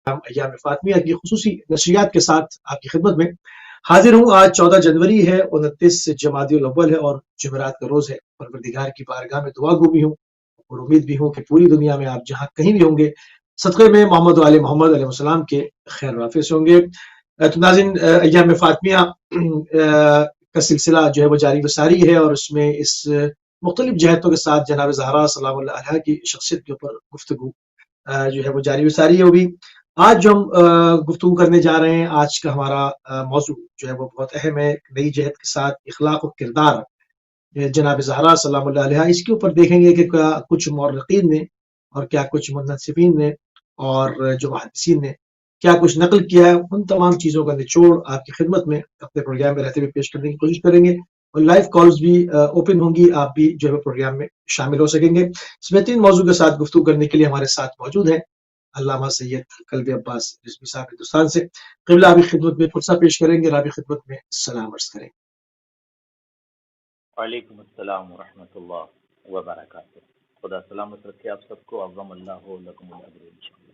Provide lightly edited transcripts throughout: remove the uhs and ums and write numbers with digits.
ایام فاطمیہ کی خصوصی نشریات کے ساتھ آپ کی خدمت میں حاضر ہوں۔ آج 14 جنوری ہے، 29 جمادی الاول ہے اور جمعرات کا روز ہے۔ پروردگار کی بارگاہ میں دعا گو بھی ہوں اور امید بھی ہوں کہ پوری دنیا میں آپ جہاں کہیں بھی ہوں گے صدقے میں محمد و آل محمد علیہ السلام کے خیر وافظ ہوں گے۔ تو ناظرین، ایام فاطمیہ کا سلسلہ جو ہے وہ جاری و ساری ہے، اور اس میں اس مختلف جہتوں کے ساتھ جناب زہرا سلام اللہ علیہ کی شخصیت کے اوپر گفتگو جو ہے وہ جاری و ساری ہے۔ وہ بھی آج جو ہم گفتگو کرنے جا رہے ہیں، آج کا ہمارا موضوع جو ہے وہ بہت اہم ہے، نئی جہت کے ساتھ اخلاق و کردار جناب زہرا سلام اللہ علیہ۔ اس کے اوپر دیکھیں گے کہ کیا کچھ مورخین نے اور کیا کچھ منصفین نے اور جو محدثین نے کیا کچھ نقل کیا ہے، ان تمام چیزوں کا نچوڑ آپ کی خدمت میں اپنے پروگرام میں رہتے ہوئے پیش کرنے کی کوشش کریں گے، اور لائیو کالز بھی اوپن ہوں گی، آپ بھی جو ہے پروگرام میں شامل ہو سکیں گے۔ اس بہترین موضوع کے ساتھ گفتگو کرنے کے لیے ہمارے ساتھ موجود ہیں علامہ سید قلبی عباس رضوی صاحب ہندوستان سے۔ قبلہ آپ کی خدمت میں فرصہ پیش کریں گے، آپ کی خدمت میں سلام عرض کریں۔ وعلیکم السلام ورحمۃ اللہ وبرکاتہ۔ خدا سلامت رکھے آپ سب کو، اعظم اللہ لکم الاجر انشاءاللہ۔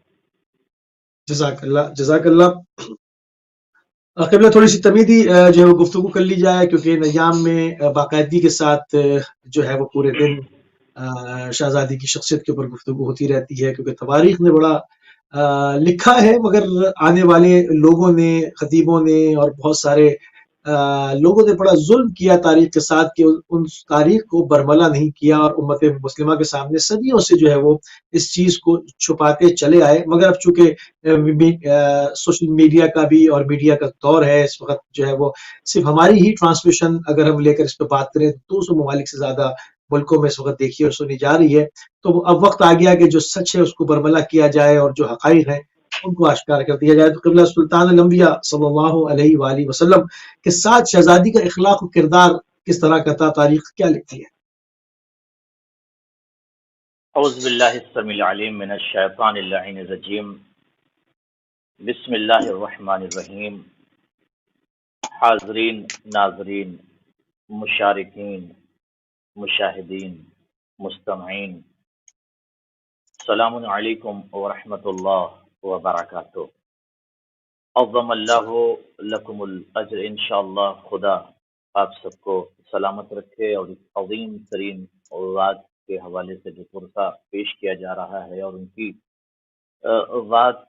جزاک اللہ، جزاک اللہ۔ قبلہ تھوڑی سی تمیدی جو ہے وہ گفتگو کر لی جائے، کیونکہ ان ایام میں باقاعدگی کے ساتھ جو ہے وہ پورے دن شہزادی کی شخصیت کے اوپر گفتگو ہوتی رہتی ہے، کیونکہ تواریخ نے بڑا لکھا ہے، مگر آنے والے لوگوں نے، خطیبوں نے اور بہت سارے لوگوں نے بڑا ظلم کیا تاریخ کے ساتھ، کہ ان تاریخ کو برملا نہیں کیا، اور امت مسلمہ کے سامنے صدیوں سے جو ہے وہ اس چیز کو چھپاتے چلے آئے۔ مگر اب چونکہ سوشل میڈیا کا بھی اور میڈیا کا دور ہے، اس وقت جو ہے وہ صرف ہماری ہی ٹرانسمیشن اگر ہم لے کر اس پہ بات کریں، 200 ممالک سے زیادہ ملکوں میں اس وقت دیکھی اور سنی جا رہی ہے، تو اب وقت آ گیا کہ جو سچ ہے اس کو برملا کیا جائے، اور جو حقائق ہیں ان کو اشکار کر دیا جائے۔ تو قبلہ سلطان الانبیاء صلی اللہ علیہ وآلہ وسلم کے ساتھ شہزادی کا اخلاق و کردار کس طرح کا تھا، تاریخ کیا لکھتی ہے؟ اعوذ باللہ السمیع العلیم من الشیطان اللعین الرجیم، بسم اللہ الرحمن الرحیم۔ حاضرین، ناظرین، مشارکین، مشاہدین، مستمعین، السلام علیکم ورحمۃ اللہ وبرکاتہ۔ عظم اللہ لکم الاجر انشاءاللہ۔ خدا آپ سب کو سلامت رکھے، اور اس عظیم ترین ذات کے حوالے سے جو پرسہ پیش کیا جا رہا ہے اور ان کی ذات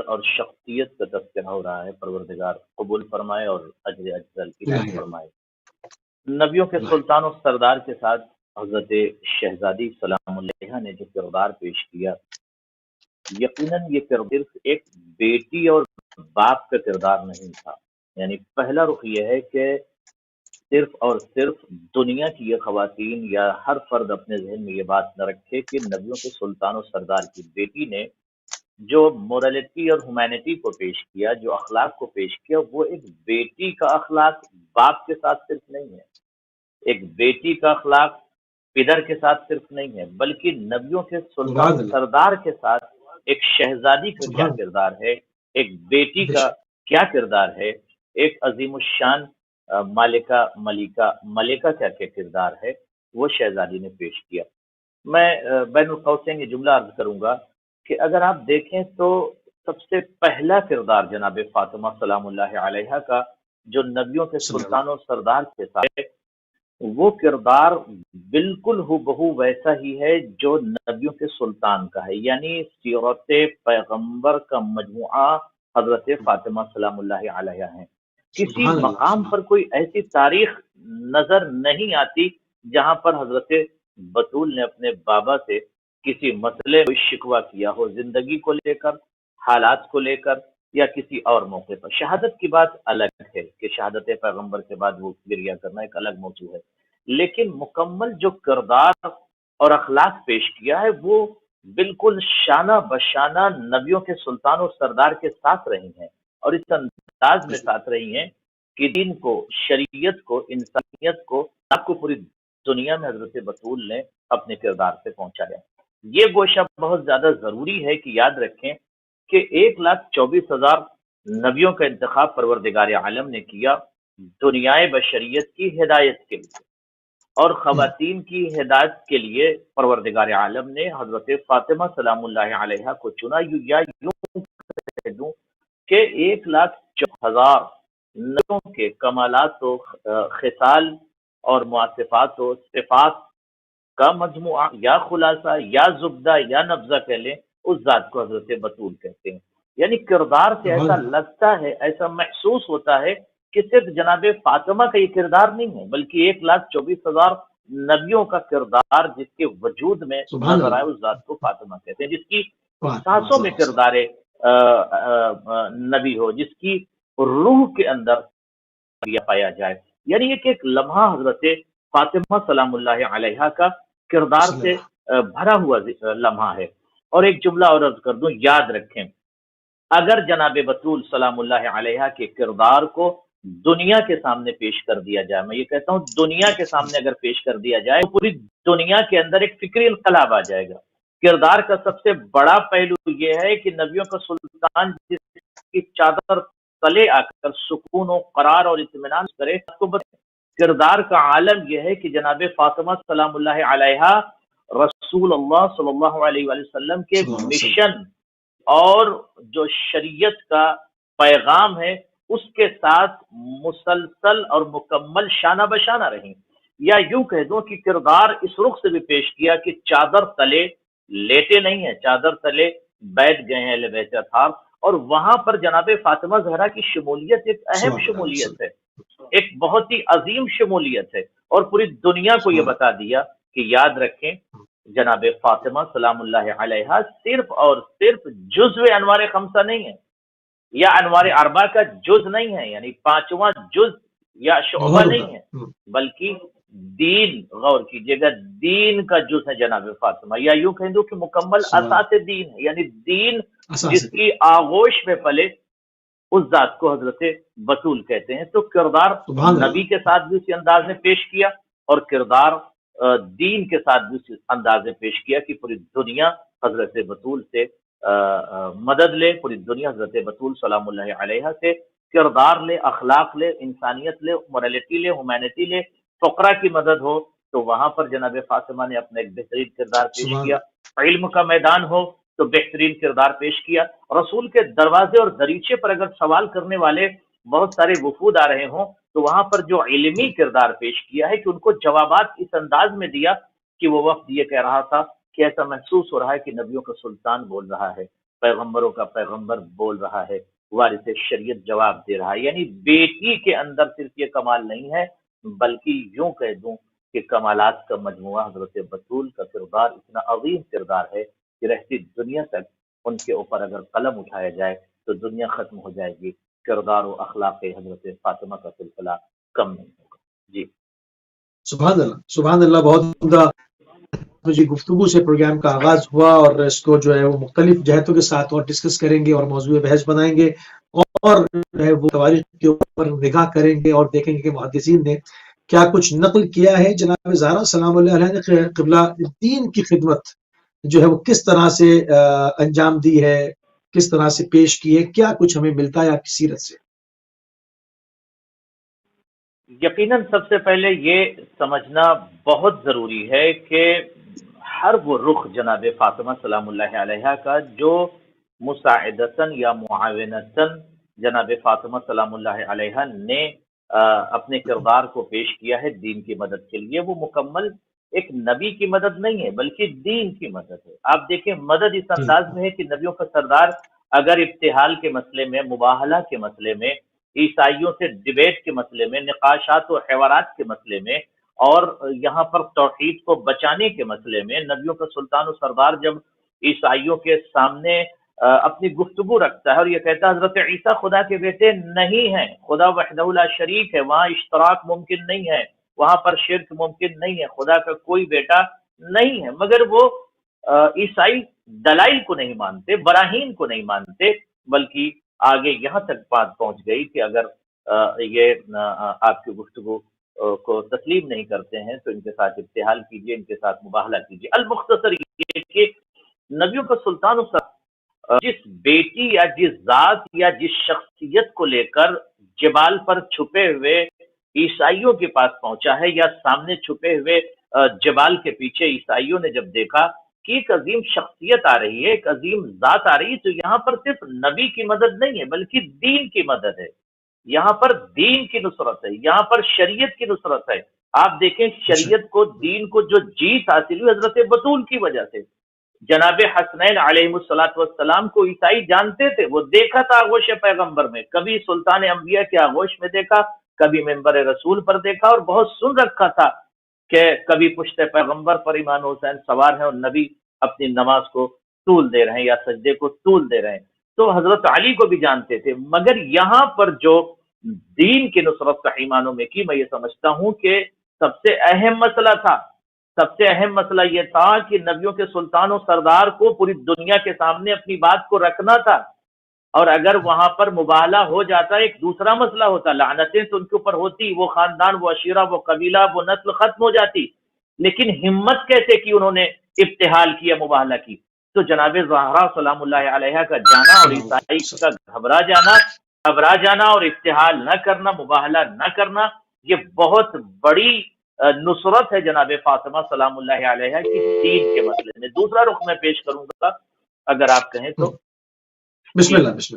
اور شخصیت کا تذکرہ ہو رہا ہے، پروردگار قبول فرمائے اور اجر اجزل عنایت فرمائے۔ نبیوں کے سلطان و سردار کے ساتھ حضرت شہزادی سلام علیہ نے جو کردار پیش کیا، یقیناً یہ کردار صرف ایک بیٹی اور باپ کا کردار نہیں تھا۔ یعنی پہلا رخ یہ ہے کہ صرف اور صرف دنیا کی یہ خواتین یا ہر فرد اپنے ذہن میں یہ بات نہ رکھے کہ نبیوں کے سلطان و سردار کی بیٹی نے جو مورالٹی اور ہیومینٹی کو پیش کیا، جو اخلاق کو پیش کیا، وہ ایک بیٹی کا اخلاق باپ کے ساتھ صرف نہیں ہے، ایک بیٹی کا اخلاق پدر کے ساتھ صرف نہیں ہے، بلکہ نبیوں کے سلطان سردار کے ساتھ ایک شہزادی کا کیا کردار ہے، ایک بیٹی کا کیا کردار ہے، ایک عظیم الشان ملکہ کیا کردار ہے، وہ شہزادی نے پیش کیا۔ میں بین القوسین یہ جملہ عرض کروں گا کہ اگر آپ دیکھیں تو سب سے پہلا کردار جناب فاطمہ سلام اللہ علیہ کا جو نبیوں کے سلطان و سردار کے ساتھ، وہ کردار بالکل ہو بہو ویسا ہی ہے جو نبیوں کے سلطان کا ہے۔ یعنی سیرت پیغمبر کا مجموعہ حضرت فاطمہ سلام اللہ علیہ ہیں۔ کسی مقام پر کوئی ایسی تاریخ نظر نہیں آتی جہاں پر حضرت بطول نے اپنے بابا سے کسی مسئلے کو شکوہ کیا ہو، زندگی کو لے کر، حالات کو لے کر، یا کسی اور موقع پر۔ شہادت کی بات الگ ہے کہ شہادت پیغمبر کے بعد وہ گریہ کرنا ایک الگ موضوع ہے، لیکن مکمل جو کردار اور اخلاق پیش کیا ہے وہ بالکل شانہ بشانہ نبیوں کے سلطان و سردار کے ساتھ رہی ہیں، اور اس انداز میں ساتھ رہی ہیں کہ دین کو، شریعت کو، انسانیت کو، آپ کو پوری دنیا میں حضرت بطول نے اپنے کردار سے پہنچایا۔ یہ گوشہ بہت زیادہ ضروری ہے کہ یاد رکھیں کہ 1,24,000 نبیوں کا انتخاب پروردگار عالم نے کیا دنیائے بشریت کی ہدایت کے لیے، اور خواتین کی ہدایت کے لیے پروردگار عالم نے حضرت فاطمہ سلام اللہ علیہ کو چنا، یا یوں کہ 1,04,000 نبیوں کے کمالات و خصال اور معطفات و صفات کا مجموعہ یا خلاصہ یا زبدہ یا نبذہ کہہ لیں، اس ذات کو حضرت بطول کہتے ہیں۔ یعنی کردار سے ایسا لگتا ہے، ایسا محسوس ہوتا ہے کہ صرف جناب فاطمہ کا یہ کردار نہیں ہے، بلکہ 1,24,000 نبیوں کا کردار جس کے وجود میں نظر آئے، اس ذات کو فاطمہ کہتے ہیں، جس کی سانسوں میں کردار نبی ہو، جس کی روح کے اندر پایا جائے۔ یعنی ایک لمحہ حضرت فاطمہ سلام اللہ علیہا کا کردار سے بھرا ہوا لمحہ ہے۔ اور ایک جملہ اور عرض کر دوں، یاد رکھیں، اگر جناب بطول سلام اللہ علیہا کے کردار کو دنیا کے سامنے پیش کر دیا جائے، میں یہ کہتا ہوں دنیا کے سامنے اگر پیش کر دیا جائے تو پوری دنیا کے اندر ایک فکری انقلاب آ جائے گا۔ کردار کا سب سے بڑا پہلو یہ ہے کہ نبیوں کا سلطان جس کی چادر تلے آ کر سکون و قرار اور اطمینان کرے، کردار کا عالم یہ ہے کہ جناب فاطمہ سلام اللہ علیہا رسول اللہ صلی اللہ علیہ وآلہ وسلم کے مشن اور جو شریعت کا پیغام ہے اس کے ساتھ مسلسل اور مکمل شانہ بشانہ رہیں، یا یوں کہہ دوں کہ کردار اس رخ سے بھی پیش کیا کہ چادر تلے لیٹے نہیں ہیں، چادر تلے بیٹھ گئے ہیں اہل بیت اطہار، اور وہاں پر جناب فاطمہ زہرا کی شمولیت ایک اہم شمولیت ہے، ایک بہت ہی عظیم شمولیت ہے، اور پوری دنیا کو یہ بتا دیا کہ یاد رکھیں جناب فاطمہ سلام اللہ علیہا صرف اور صرف جزو انوار خمسہ نہیں ہے، یا انوار اربعہ کا جز نہیں ہے، یعنی پانچواں جز یا شعبہ نہیں ہے، بلکہ دین، غور کیجئے گا، دین کا جز ہے جناب فاطمہ، یا یوں کہیں دو کہ مکمل اساس دین ہے، یعنی دین جس کی آغوش میں پلے اس ذات کو حضرت بطول کہتے ہیں۔ تو کردار نبی کے ساتھ بھی اسی انداز میں پیش کیا، اور کردار دین کے ساتھ بھی اسی انداز میں پیش کیا کہ پوری دنیا حضرت بطول سے مدد لے، پوری دنیا حضرت بطول سلام اللہ علیہ سے کردار لے، اخلاق لے، انسانیت لے، موریلٹی لے، ہیومینٹی لے، فقرہ کی مدد ہو تو وہاں پر جناب فاطمہ نے اپنا ایک بہترین کردار پیش کیا، علم کا میدان ہو تو بہترین کردار پیش کیا، رسول کے دروازے اور دریچے پر اگر سوال کرنے والے بہت سارے وفود آ رہے ہوں تو وہاں پر جو علمی کردار پیش کیا ہے کہ ان کو جوابات اس انداز میں دیا کہ وہ وقت یہ کہہ رہا تھا کہ ایسا محسوس ہو رہا ہے کہ نبیوں کا سلطان بول رہا ہے، پیغمبروں کا پیغمبر بول رہا ہے، وارث شریعت جواب دے رہا ہے۔ یعنی بیٹی کے اندر صرف یہ کمال نہیں ہے، بلکہ یوں کہہ دوں کہ کمالات کا مجموعہ حضرت بطول کا کردار اتنا عظیم کردار ہے کہ رہتی دنیا تک ان کے اوپر اگر قلم اٹھایا جائے تو دنیا ختم ہو جائے گی، کردار و اخلاق حضرت فاطمہ کا سلسلہ کم نہیں ہوگا۔ جی سبحان اللہ، سبحان اللہ، بہت عمدہ جی گفتگو سے پروگرام کا آغاز ہوا، اور اس کو جو ہے وہ مختلف جہتوں کے ساتھ اور ڈسکس کریں گے اور موضوع بحث بنائیں گے، اور جو ہے وہ تواریخ کے اوپر نگاہ کریں گے اور دیکھیں گے کہ محدثین نے کیا کچھ نقل کیا ہے۔ جناب زہرا سلام اللہ علیہ نے قبلہ دین کی خدمت جو ہے وہ کس طرح سے انجام دی ہے، کس طرح سے پیش کی ہے، کیا کچھ ہمیں ملتا ہے آپ کی سیرت سے؟ یقیناً سب سے پہلے یہ سمجھنا بہت ضروری ہے کہ ہر وہ رخ جناب فاطمہ سلام اللہ علیہ کا جو مساعدتاً یا معاونتاً جناب فاطمہ سلام اللہ علیہ نے اپنے کردار کو پیش کیا ہے دین کی مدد کے لیے، وہ مکمل ایک نبی کی مدد نہیں ہے بلکہ دین کی مدد ہے۔ آپ دیکھیں مدد اس انداز میں ہے کہ نبیوں کا سردار اگر ابتحال کے مسئلے میں، مباہلہ کے مسئلے میں، عیسائیوں سے ڈیبیٹ کے مسئلے میں، نقاشات و حوارات کے مسئلے میں، اور یہاں پر توحید کو بچانے کے مسئلے میں نبیوں کا سلطان و سردار جب عیسائیوں کے سامنے اپنی گفتگو رکھتا ہے اور یہ کہتا ہے حضرت عیسیٰ خدا کے بیٹے نہیں ہیں، خدا وحدہ لا شریک ہے، وہاں اشتراک ممکن نہیں ہے، وہاں پر شرک ممکن نہیں ہے، خدا کا کوئی بیٹا نہیں ہے، مگر وہ عیسائی دلائل کو نہیں مانتے، براہین کو نہیں مانتے، بلکہ آگے یہاں تک بات پہنچ گئی کہ اگر یہ آپ کی گفتگو کو تسلیم نہیں کرتے ہیں تو ان کے ساتھ ابتحال کیجئے، ان کے ساتھ مباہلہ کیجئے۔ المختصر یہ کہ نبیوں کا سلطان جس بیٹی یا جس ذات یا جس شخصیت کو لے کر جبال پر چھپے ہوئے عیسائیوں کے پاس پہنچا ہے، یا سامنے چھپے ہوئے جبال کے پیچھے عیسائیوں نے جب دیکھا کہ ایک عظیم شخصیت آ رہی ہے، ایک عظیم ذات آ رہی ہے، تو یہاں پر صرف نبی کی مدد نہیں ہے بلکہ دین کی مدد ہے، یہاں پر دین کی نصرت ہے، یہاں پر شریعت کی نصرت ہے۔ آپ دیکھیں اچھا شریعت کو، دین کو جو جیت حاصل ہوئی حضرت بطول کی وجہ سے۔ جناب حسنین علیہ الصلوۃ والسلام کو عیسائی جانتے تھے، وہ دیکھا تھا آغوش پیغمبر میں، کبھی سلطان انبیاء کے آغوش میں دیکھا، کبھی منبر رسول پر دیکھا، اور بہت سن رکھا تھا کہ کبھی پشت پیغمبر پر امام حسین سوار ہیں اور نبی اپنی نماز کو طول دے رہے ہیں یا سجدے کو طول دے رہے ہیں، تو حضرت علی کو بھی جانتے تھے۔ مگر یہاں پر جو دین کی نصرت صحیح معنوں میں کی، میں یہ سمجھتا ہوں کہ سب سے اہم مسئلہ تھا، سب سے اہم مسئلہ یہ تھا کہ نبیوں کے سلطان و سردار کو پوری دنیا کے سامنے اپنی بات کو رکھنا تھا، اور اگر وہاں پر مباہلہ ہو جاتا ایک دوسرا مسئلہ ہوتا، لعنتیں تو ان کے اوپر ہوتی، وہ خاندان، وہ عشیرہ، وہ قبیلہ، وہ نسل ختم ہو جاتی، لیکن ہمت کیسے کی انہوں نے ابتحال کیا، مباہلہ کی؟ تو جناب زہرا سلام اللہ علیہ کا جانا اور سلام عیسائی اللہ کا گھبرا جانا اور ابتحال نہ کرنا، مباہلہ نہ کرنا، یہ بہت بڑی نصرت ہے جناب فاطمہ سلام اللہ علیہ کی دین کے مسئلے میں۔ دوسرا رخ میں پیش کروں گا اگر آپ کہیں تو۔ بسم جی اللہ بسم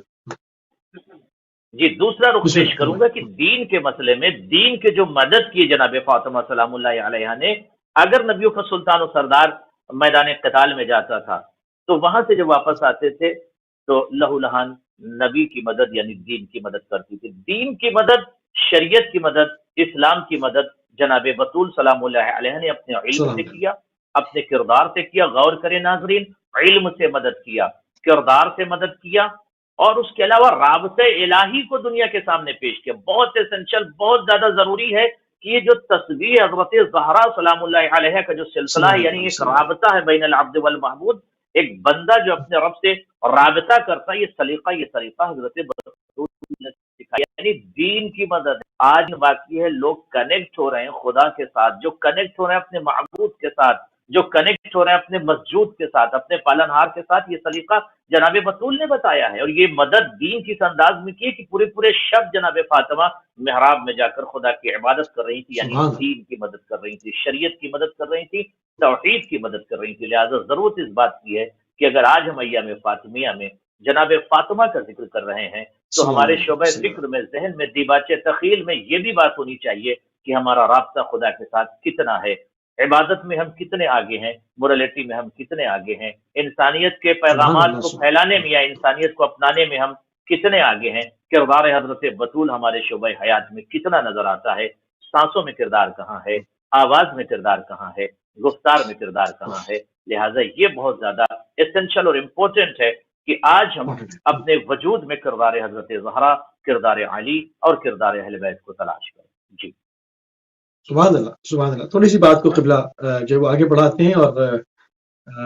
جی، دوسرا رخ بسم پیش اللہ کروں گا کہ دین کے مسئلے میں دین کے جو مدد کی جناب فاطمہ سلام اللہ علیہ نے، اگر نبیوں کا سلطان و سردار میدان قتال میں جاتا تھا تو وہاں سے جب واپس آتے تھے تو لہو لہان نبی کی مدد یعنی دین کی مدد کرتی تھی۔ دین کی مدد، شریعت کی مدد، اسلام کی مدد جناب بطول سلام اللہ علیہ نے اپنے علم سلام سے کیا، اپنے کردار سے کیا۔ غور کریں ناظرین، علم سے مدد کیا، کردار سے مدد کیا، اور اس کے علاوہ رابطہ الہی کو دنیا کے سامنے پیش کیا۔ بہت اسینشل، بہت زیادہ ضروری ہے کہ یہ جو تصویر حضرت زہرا سلام اللہ علیہ کا جو سلسلہ ہے، سلام یعنی اللہ ایک سلام رابطہ ہے بین العبد والمعبود، ایک بندہ جو اپنے رب سے رابطہ کرتا ہے، یہ طریقہ حضرت بطول نے سکھایا، یعنی دین کی مدد۔ آج باقی ہے لوگ کنیکٹ ہو رہے ہیں خدا کے ساتھ، جو کنیکٹ ہو رہے ہیں اپنے معبود کے ساتھ، جو کنیکٹ ہو رہے ہیں اپنے مسجود کے ساتھ، اپنے پالنہار کے ساتھ، یہ سلیقہ جناب بطول نے بتایا ہے، اور یہ مدد دین کس انداز میں کی کہ پورے شب جناب فاطمہ محراب میں جا کر خدا کی عبادت کر رہی تھی، یعنی سبحان اللہ دین کی مدد کر رہی تھی، شریعت کی مدد کر رہی تھی، توحید کی مدد کر رہی تھی۔ لہٰذا ضرورت اس بات کی ہے کہ اگر آج ہم ایام فاطمیہ میں جناب فاطمہ کا ذکر کر رہے ہیں تو سلام ہمارے اللہ شعبہ سلام فکر میں، ذہن میں، دیباچے تخیل میں یہ بھی بات ہونی چاہیے کہ ہمارا رابطہ خدا کے ساتھ کتنا ہے، عبادت میں ہم کتنے آگے ہیں، مورالٹی میں ہم کتنے آگے ہیں، انسانیت کے سبحان پیغامات اللہ کو سبحان پھیلانے میں یا انسانیت کو اپنانے میں ہم کتنے آگے ہیں، کردار حضرت بطول ہمارے شعبہ حیات میں کتنا نظر آتا ہے، سانسوں میں کردار کہاں ہے، آواز میں کردار کہاں ہے، گفتار میں کردار کہاں ہے۔ لہٰذا یہ بہت زیادہ اسینشل اور امپورٹنٹ ہے کہ آج ہم اللہ اپنے وجود میں کردار حضرت زہرا، کردار علی اور کردار اہل بیت کو تلاش کریں۔ جی سبحان اللہ سبحان اللہ۔ تھوڑی سی بات کو قبلہ جو وہ آگے بڑھاتے ہیں، اور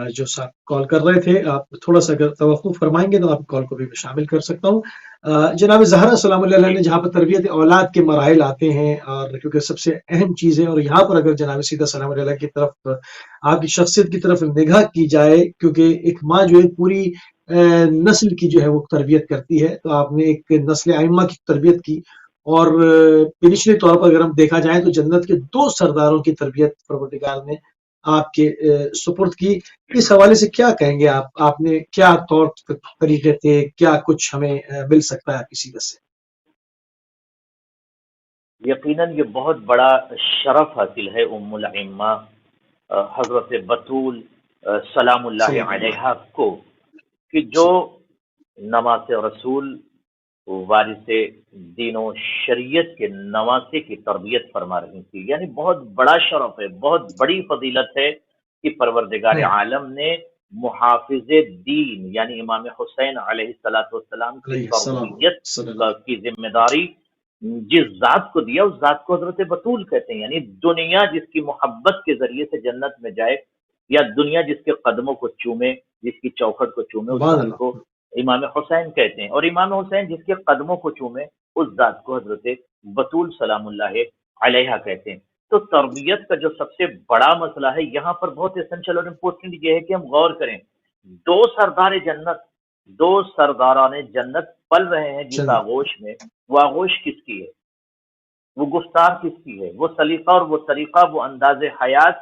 جو صاحب کال کر رہے تھے، آپ تھوڑا سا اگر توقف فرمائیں گے تو آپ کال کو بھی میں شامل کر سکتا ہوں۔ جناب زہرا سلام اللہ علیہ جی نے جہاں پر تربیت اولاد کے مراحل آتے ہیں، اور کیونکہ سب سے اہم چیز ہے، اور یہاں پر اگر جناب سیدہ سلام اللہ کی طرف، آپ کی شخصیت کی طرف نگاہ کی جائے، کیونکہ ایک ماں جو ہے پوری نسل کی جو ہے وہ تربیت کرتی ہے، تو آپ نے ایک نسل ائمہ کی تربیت کی، اور پچھلے طور پر اگر ہم دیکھا جائے تو جنت کے 2 سرداروں کی تربیت پروردگار نے آپ کے سپرد کی۔ اس حوالے سے کیا کہیں گے آپ نے کیا طور طریقے تھے، کیا کچھ ہمیں مل سکتا ہے آپ کی سیرت سے؟ یقیناً یہ بہت بڑا شرف حاصل ہے ام الائمہ حضرت بطول سلام اللہ سلام اللہ علیہ کو، کہ جو نماز رسول، وارث دین و شریعت کے نواسے کی تربیت فرما رہی تھی۔ یعنی بہت بڑا شرف ہے، بہت بڑی فضیلت ہے کہ پروردگار عالم نے محافظ دین یعنی امام حسین علیہ السلام کی علیہ السلام تربیت صلی اللہ کی ذمہ داری جس ذات کو دیا، اس ذات کو حضرت بطول کہتے ہیں۔ یعنی دنیا جس کی محبت کے ذریعے سے جنت میں جائے، یا دنیا جس کے قدموں کو چومے، جس کی چوکھٹ کو چومے، اس سبحان ذات اللہ کو امام حسین کہتے ہیں۔ اور امام حسین جس کے قدموں کو چومے، اس ذات کو حضرت بطول سلام اللہ علیہ کہتے ہیں۔ تو تربیت کا جو سب سے بڑا مسئلہ ہے یہاں پر بہت اسینشل اور امپورٹنٹ یہ ہے کہ ہم غور کریں، 2 سردار جنت، 2 سرداران جنت پل رہے ہیں جس چند آغوش میں، وہ آغوش کس کی ہے، وہ گفتار کس کی ہے، وہ سلیقہ اور وہ طریقہ، وہ انداز حیات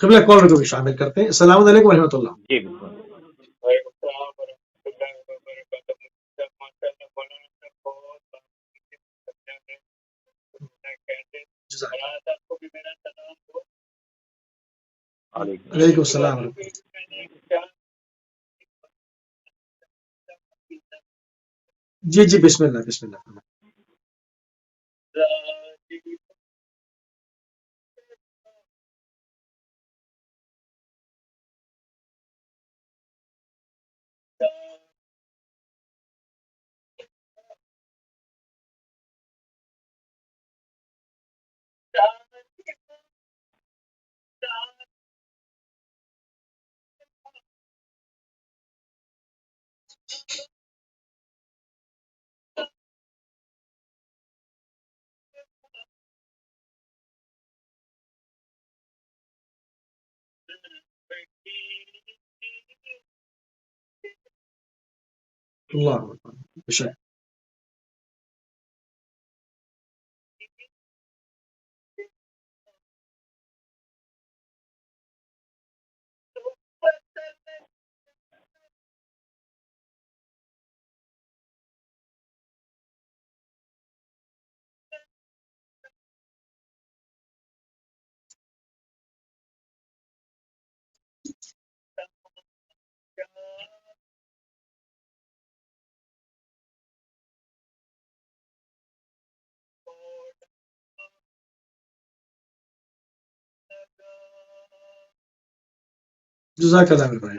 قبلہ کالر کو بھی شامل کرتے ہیں. السلام علیکم ورحمۃ اللہ. جی بالکل. علیکم السلام. جی جی بسم اللہ بسم اللہ. اللہ بشر. جزاک اللہ میرے بھائی.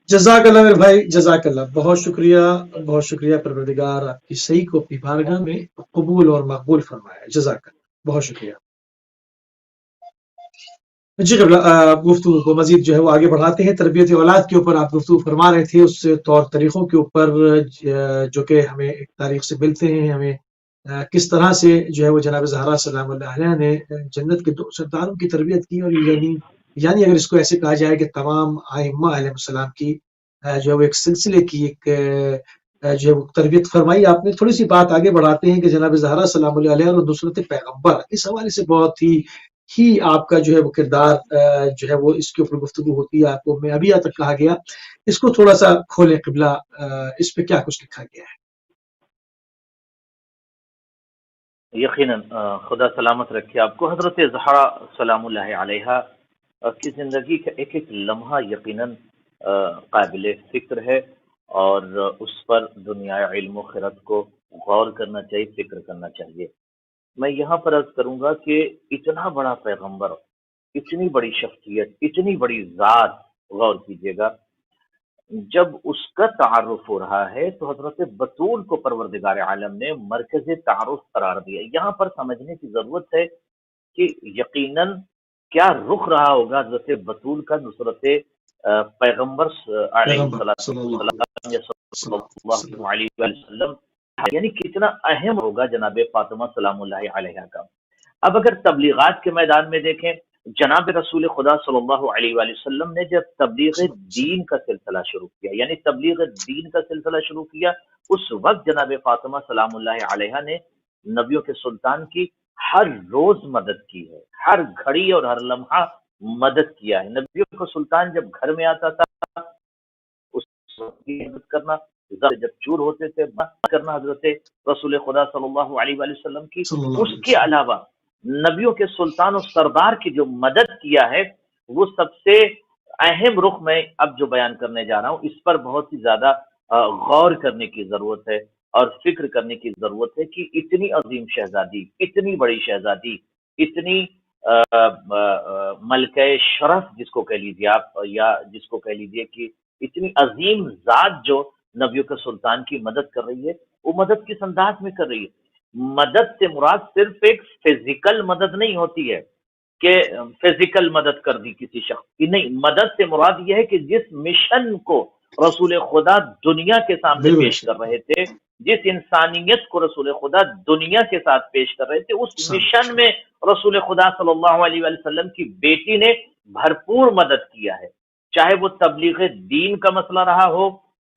جزاک اللہ میرے بھائی, جزاک اللہ. بہت شکریہ پروردگار آپ کی صحیح کو اپنی بارگاہ میں قبول اور مقبول فرمایا. جزاک اللہ, بہت شکریہ. جی گفتگو کو مزید جو ہے وہ آگے بڑھاتے ہیں. تربیت اولاد کے اوپر آپ گفتگو فرما رہے تھے, اس طور طریقوں کے اوپر جو کہ ہمیں ایک تاریخ سے ملتے ہیں. ہمیں کس طرح سے جو ہے وہ جناب زہرا سلام اللہ علیہ نے جنت کے 2 سرداروں کی تربیت کی, اور یعنی اگر اس کو ایسے کہا جائے کہ تمام ائمہ علیہ السلام کی جو ہے وہ ایک سلسلے کی ایک جو ہے وہ تربیت فرمائی آپ نے. تھوڑی سی بات آگے بڑھاتے ہیں کہ جناب زہرا سلام اللہ علیہ اور نصرت پیغمبر, اس حوالے سے بہت ہی آپ کا جو ہے وہ کردار جو ہے وہ اس کے اوپر گفتگو ہوتی ہے. آپ کو میں ابھی تک کہا گیا, اس کو تھوڑا سا کھولیں قبلہ, اس پہ کیا کچھ لکھا گیا ہے؟ یقیناً خدا سلامت رکھے آپ کو. حضرت زہرا سلام اللہ علیہ کی زندگی کا ایک ایک لمحہ یقیناً قابل فکر ہے, اور اس پر دنیا علم و خرد کو غور کرنا چاہیے, فکر کرنا چاہیے. میں یہاں پر عرض کروں گا کہ اتنا بڑا پیغمبر, اتنی بڑی شخصیت, اتنی بڑی ذات, غور کیجیے گا جب اس کا تعارف ہو رہا ہے تو حضرت بطول کو پروردگار عالم نے مرکز تعارف قرار دیا. یہاں پر سمجھنے کی ضرورت ہے کہ یقیناً کیا رخ رہا ہوگا حضرت بطول کا نصرت پیغمبر علیہ السلام علیہ وسلم, یعنی کتنا اہم ہوگا جناب فاطمہ سلام اللہ علیہ کا. اب اگر تبلیغات کے میدان میں دیکھیں, جناب رسول خدا صلی اللہ علیہ وآلہ وسلم نے جب تبلیغ دین کا سلسلہ شروع کیا, یعنی تبلیغ دین کا سلسلہ شروع کیا, اس وقت جناب فاطمہ سلام اللہ علیہ نے نبیوں کے سلطان کی ہر روز مدد کی ہے, ہر گھڑی اور ہر لمحہ مدد کیا ہے. نبیوں کا سلطان جب گھر میں آتا تھا اس کی مدد کرنا, جب چور ہوتے تھے کرنا حضرت رسول خدا صلی اللہ علیہ وآلہ وسلم کی. اس کے علاوہ نبیوں کے سلطان و سردار کی جو مدد کیا ہے وہ سب سے اہم رخ میں اب جو بیان کرنے جا رہا ہوں, اس پر بہت ہی زیادہ غور کرنے کی ضرورت ہے اور فکر کرنے کی ضرورت ہے کہ اتنی عظیم شہزادی, اتنی بڑی شہزادی, اتنی ملکہ شرف جس کو کہہ لیجیے آپ, یا جس کو کہہ لیجیے کہ اتنی عظیم ذات جو نبیوں کے سلطان کی مدد کر رہی ہے, وہ مدد کس انداز میں کر رہی ہے. مدد سے مراد صرف ایک فزیکل مدد نہیں ہوتی ہے کہ فزیکل مدد کر دی کسی شخص کی, نہیں, مدد سے مراد یہ ہے کہ جس مشن کو رسول خدا دنیا کے سامنے پیش کر رہے تھے جس انسانیت کو رسول خدا دنیا کے ساتھ پیش کر رہے تھے، اس مشن میں رسول خدا صلی اللہ علیہ وآلہ وسلم کی بیٹی نے بھرپور مدد کیا ہے، چاہے وہ تبلیغ دین کا مسئلہ رہا ہو،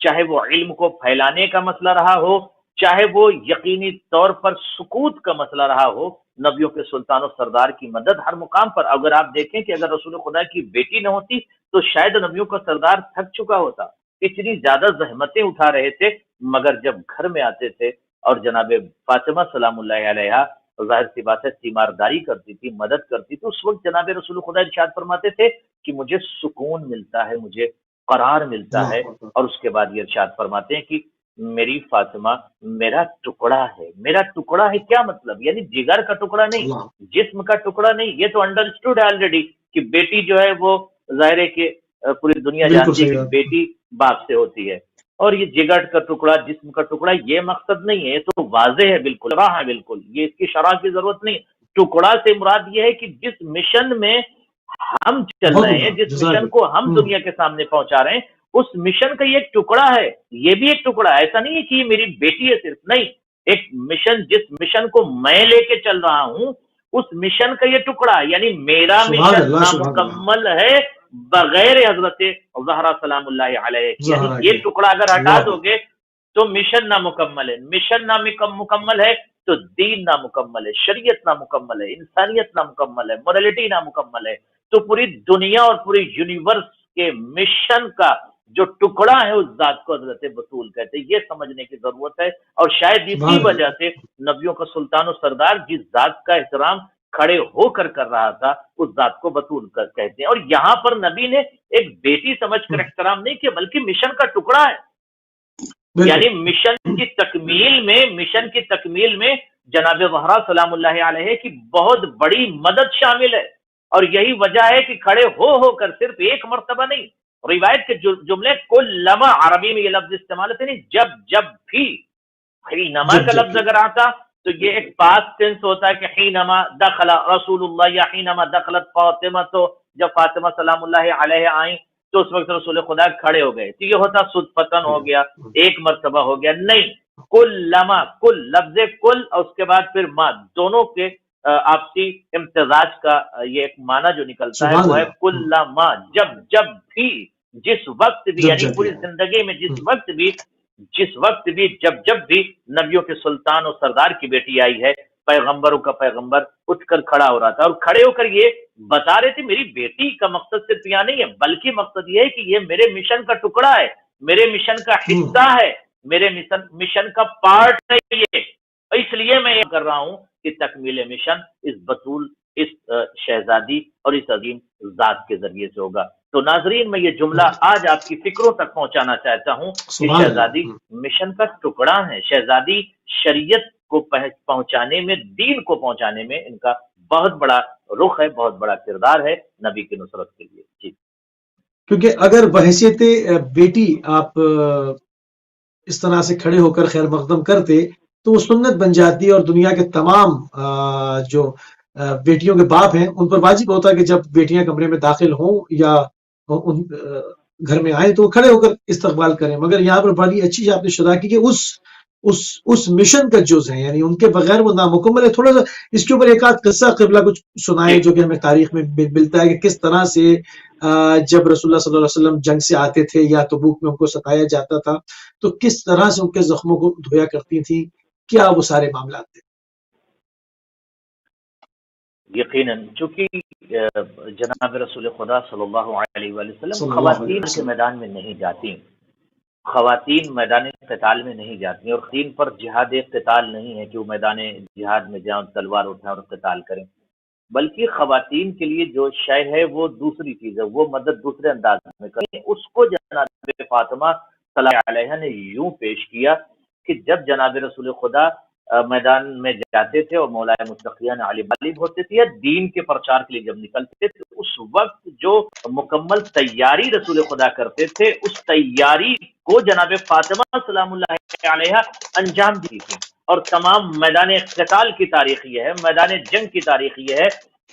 چاہے وہ علم کو پھیلانے کا مسئلہ رہا ہو، چاہے وہ یقینی طور پر سکوت کا مسئلہ رہا ہو، نبیوں کے سلطان و سردار کی مدد ہر مقام پر۔ اگر آپ دیکھیں کہ اگر رسول خدا کی بیٹی نہ ہوتی تو شاید نبیوں کا سردار تھک چکا ہوتا، اتنی زیادہ زحمتیں اٹھا رہے تھے، مگر جب گھر میں آتے تھے اور جناب فاطمہ سلام اللہ علیہا ظاہر سی بات ہے تیمارداری کرتی تھی، مدد کرتی تھی، اس وقت جناب رسول خدا ارشاد فرماتے تھے کہ مجھے سکون ملتا ہے، مجھے قرار ملتا ہے، اور اس کے بعد یہ ارشاد فرماتے ہیں کہ میری فاطمہ میرا ٹکڑا ہے۔ میرا ٹکڑا ہے کیا مطلب؟ یعنی جگر کا ٹکڑا نہیں، جسم کا ٹکڑا نہیں، یہ تو انڈرسٹوڈ ہے آلریڈی کہ بیٹی جو ہے وہ ظاہر ہے کہ پوری دنیا جانتی ہے کہ بیٹی باپ سے ہوتی ہے، اور یہ جگر کا ٹکڑا، جسم کا ٹکڑا، یہ مقصد نہیں ہے، یہ تو واضح ہے، بالکل راہ ہے، بالکل یہ اس کی شرح کی ضرورت نہیں۔ ٹکڑا سے مراد یہ ہے کہ جس مشن میں ہم چل رہے ہیں، جس مشن کو ہم دنیا کے سامنے پہنچا رہے ہیں، اس مشن کا یہ ایک ٹکڑا ہے، یہ بھی ایک ٹکڑا ہے۔ ایسا نہیں ہے کہ یہ میری بیٹی ہے صرف، نہیں، ایک مشن، جس مشن کو میں لے کے چل رہا ہوں اس مشن کا یہ ٹکڑا ہے، یعنی میرا مشن نامکمل ہے بغیر حضرت زہرا سلام اللہ علیہ، یعنی یہ ٹکڑا اگر ہٹا دو گے تو مشن نامکمل ہے، مشن نامکمل ہے تو دین نامکمل ہے، شریعت نامکمل ہے، انسانیت نامکمل ہے، مورالٹی نامکمل ہے۔ تو پوری دنیا اور پوری یونیورس کے مشن کا جو ٹکڑا ہے اس ذات کو حضرت بطول کہتے ہیں، یہ سمجھنے کی ضرورت ہے، اور شاید اسی وجہ سے نبیوں کا سلطان و سردار جس ذات کا احترام کھڑے ہو کر رہا تھا اس ذات کو بطول کہتے ہیں۔ اور یہاں پر نبی نے ایک بیٹی سمجھ کر احترام نہیں کیا بلکہ مشن کا ٹکڑا ہے، یعنی مشن کی تکمیل میں جناب زہرا سلام اللہ علیہ کی بہت بڑی مدد شامل ہے، اور یہی وجہ ہے کہ کھڑے ہو کر صرف ایک مرتبہ نہیں، روایت کے جملے کلما، عربی میں یہ لفظ استعمال ہوتے نہیں، جب بھی حینما کا لفظ اگر آتا تو یہ ایک پاسٹ ٹینس ہوتا ہے کہ حینما دخل رسول اللہ یا حینما دخلت فاطمہ، تو جب فاطمہ سلام اللہ علیہ آئیں تو اس وقت رسول خدا کھڑے ہو گئے، تو یہ ہوتا صدفتن ہو گیا، ایک مرتبہ ہو گیا، نہیں، کلما، کل لفظ کل اور اس کے بعد پھر ما، دونوں کے آپسی امتزاج کا یہ ایک معنی جو نکلتا ہے وہ ہے کلما، جب بھی، جس وقت بھی، یعنی پوری زندگی میں جس وقت بھی جب بھی نبیوں کے سلطان اور سردار کی بیٹی آئی ہے، پیغمبروں کا پیغمبر اٹھ کر کھڑا ہو رہا تھا، اور کھڑے ہو کر یہ بتا رہے تھے میری بیٹی کا مقصد صرف یہاں نہیں ہے، بلکہ مقصد یہ ہے کہ یہ میرے مشن کا ٹکڑا ہے، میرے مشن کا حصہ ہے، میرے مشن کا پارٹ ہے یہ، اس لیے میں یہ کر رہا ہوں کہ تکمیل مشن اس بطول، اس شہزادی اور اس عظیم ذات کے ذریعے سے ہوگا۔ تو ناظرین، میں یہ جملہ آج آپ کی فکروں تک پہنچانا چاہتا ہوں کہ شہزادی مشن کا ٹکڑا ہے، شہزادی شریعت کو پہنچانے میں، دین کو پہنچانے میں ان کا بہت بڑا رخ ہے، بہت بڑا کردار ہے نبی کی نصرت کے لیے۔ جی، کیونکہ اگر بحیثیت بیٹی آپ اس طرح سے کھڑے ہو کر خیر مقدم کرتے تو وہ سنت بن جاتی ہے، اور دنیا کے تمام جو بیٹیوں کے باپ ہیں ان پر واجب ہوتا ہے کہ جب بیٹیاں کمرے میں داخل ہوں یا گھر میں آئیں تو وہ کھڑے ہو کر استقبال کریں، مگر یہاں پر بڑی اچھی آپ نے شرح کی کہ اس مشن کا جز ہے، یعنی ان کے بغیر وہ نامکمل ہے۔ تھوڑا سا اس کے اوپر ایک آدھ قصہ قبلہ کچھ سنائے جو کہ ہمیں تاریخ میں ملتا ہے کہ کس طرح سے جب رسول اللہ صلی اللہ علیہ وسلم جنگ سے آتے تھے یا تبوک میں ان کو ستایا جاتا تھا تو کس طرح سے ان کے زخموں کو دھویا کرتی تھیں، کیا وہ سارے معاملات تھے؟ یقیناً، چونکہ جناب رسول خدا صلی اللہ علیہ وآلہ وسلم خواتین کے میدان میں نہیں جاتی، خواتین میدان قتال میں نہیں جاتی، اور خواتین پر جہاد قتال نہیں ہے کہ وہ میدان جہاد میں جائیں، تلوار اٹھائیں اور قتال کریں، بلکہ خواتین کے لیے جو شے ہے وہ دوسری چیز ہے، وہ مدد دوسرے انداز میں کریں۔ اس کو جناب فاطمہ صلی اللہ علیہ نے یوں پیش کیا کہ جب جناب رسول خدا میدان میں جاتے تھے اور مولا متقیان علی غالب ہوتے تھے یا دین کے پرچار کے لیے جب نکلتے تھے، اس وقت جو مکمل تیاری رسول خدا کرتے تھے اس تیاری کو جناب فاطمہ سلام اللہ علیہ انجام دی تھی، اور تمام میدان قتال کی تاریخ یہ ہے، میدان جنگ کی تاریخ یہ ہے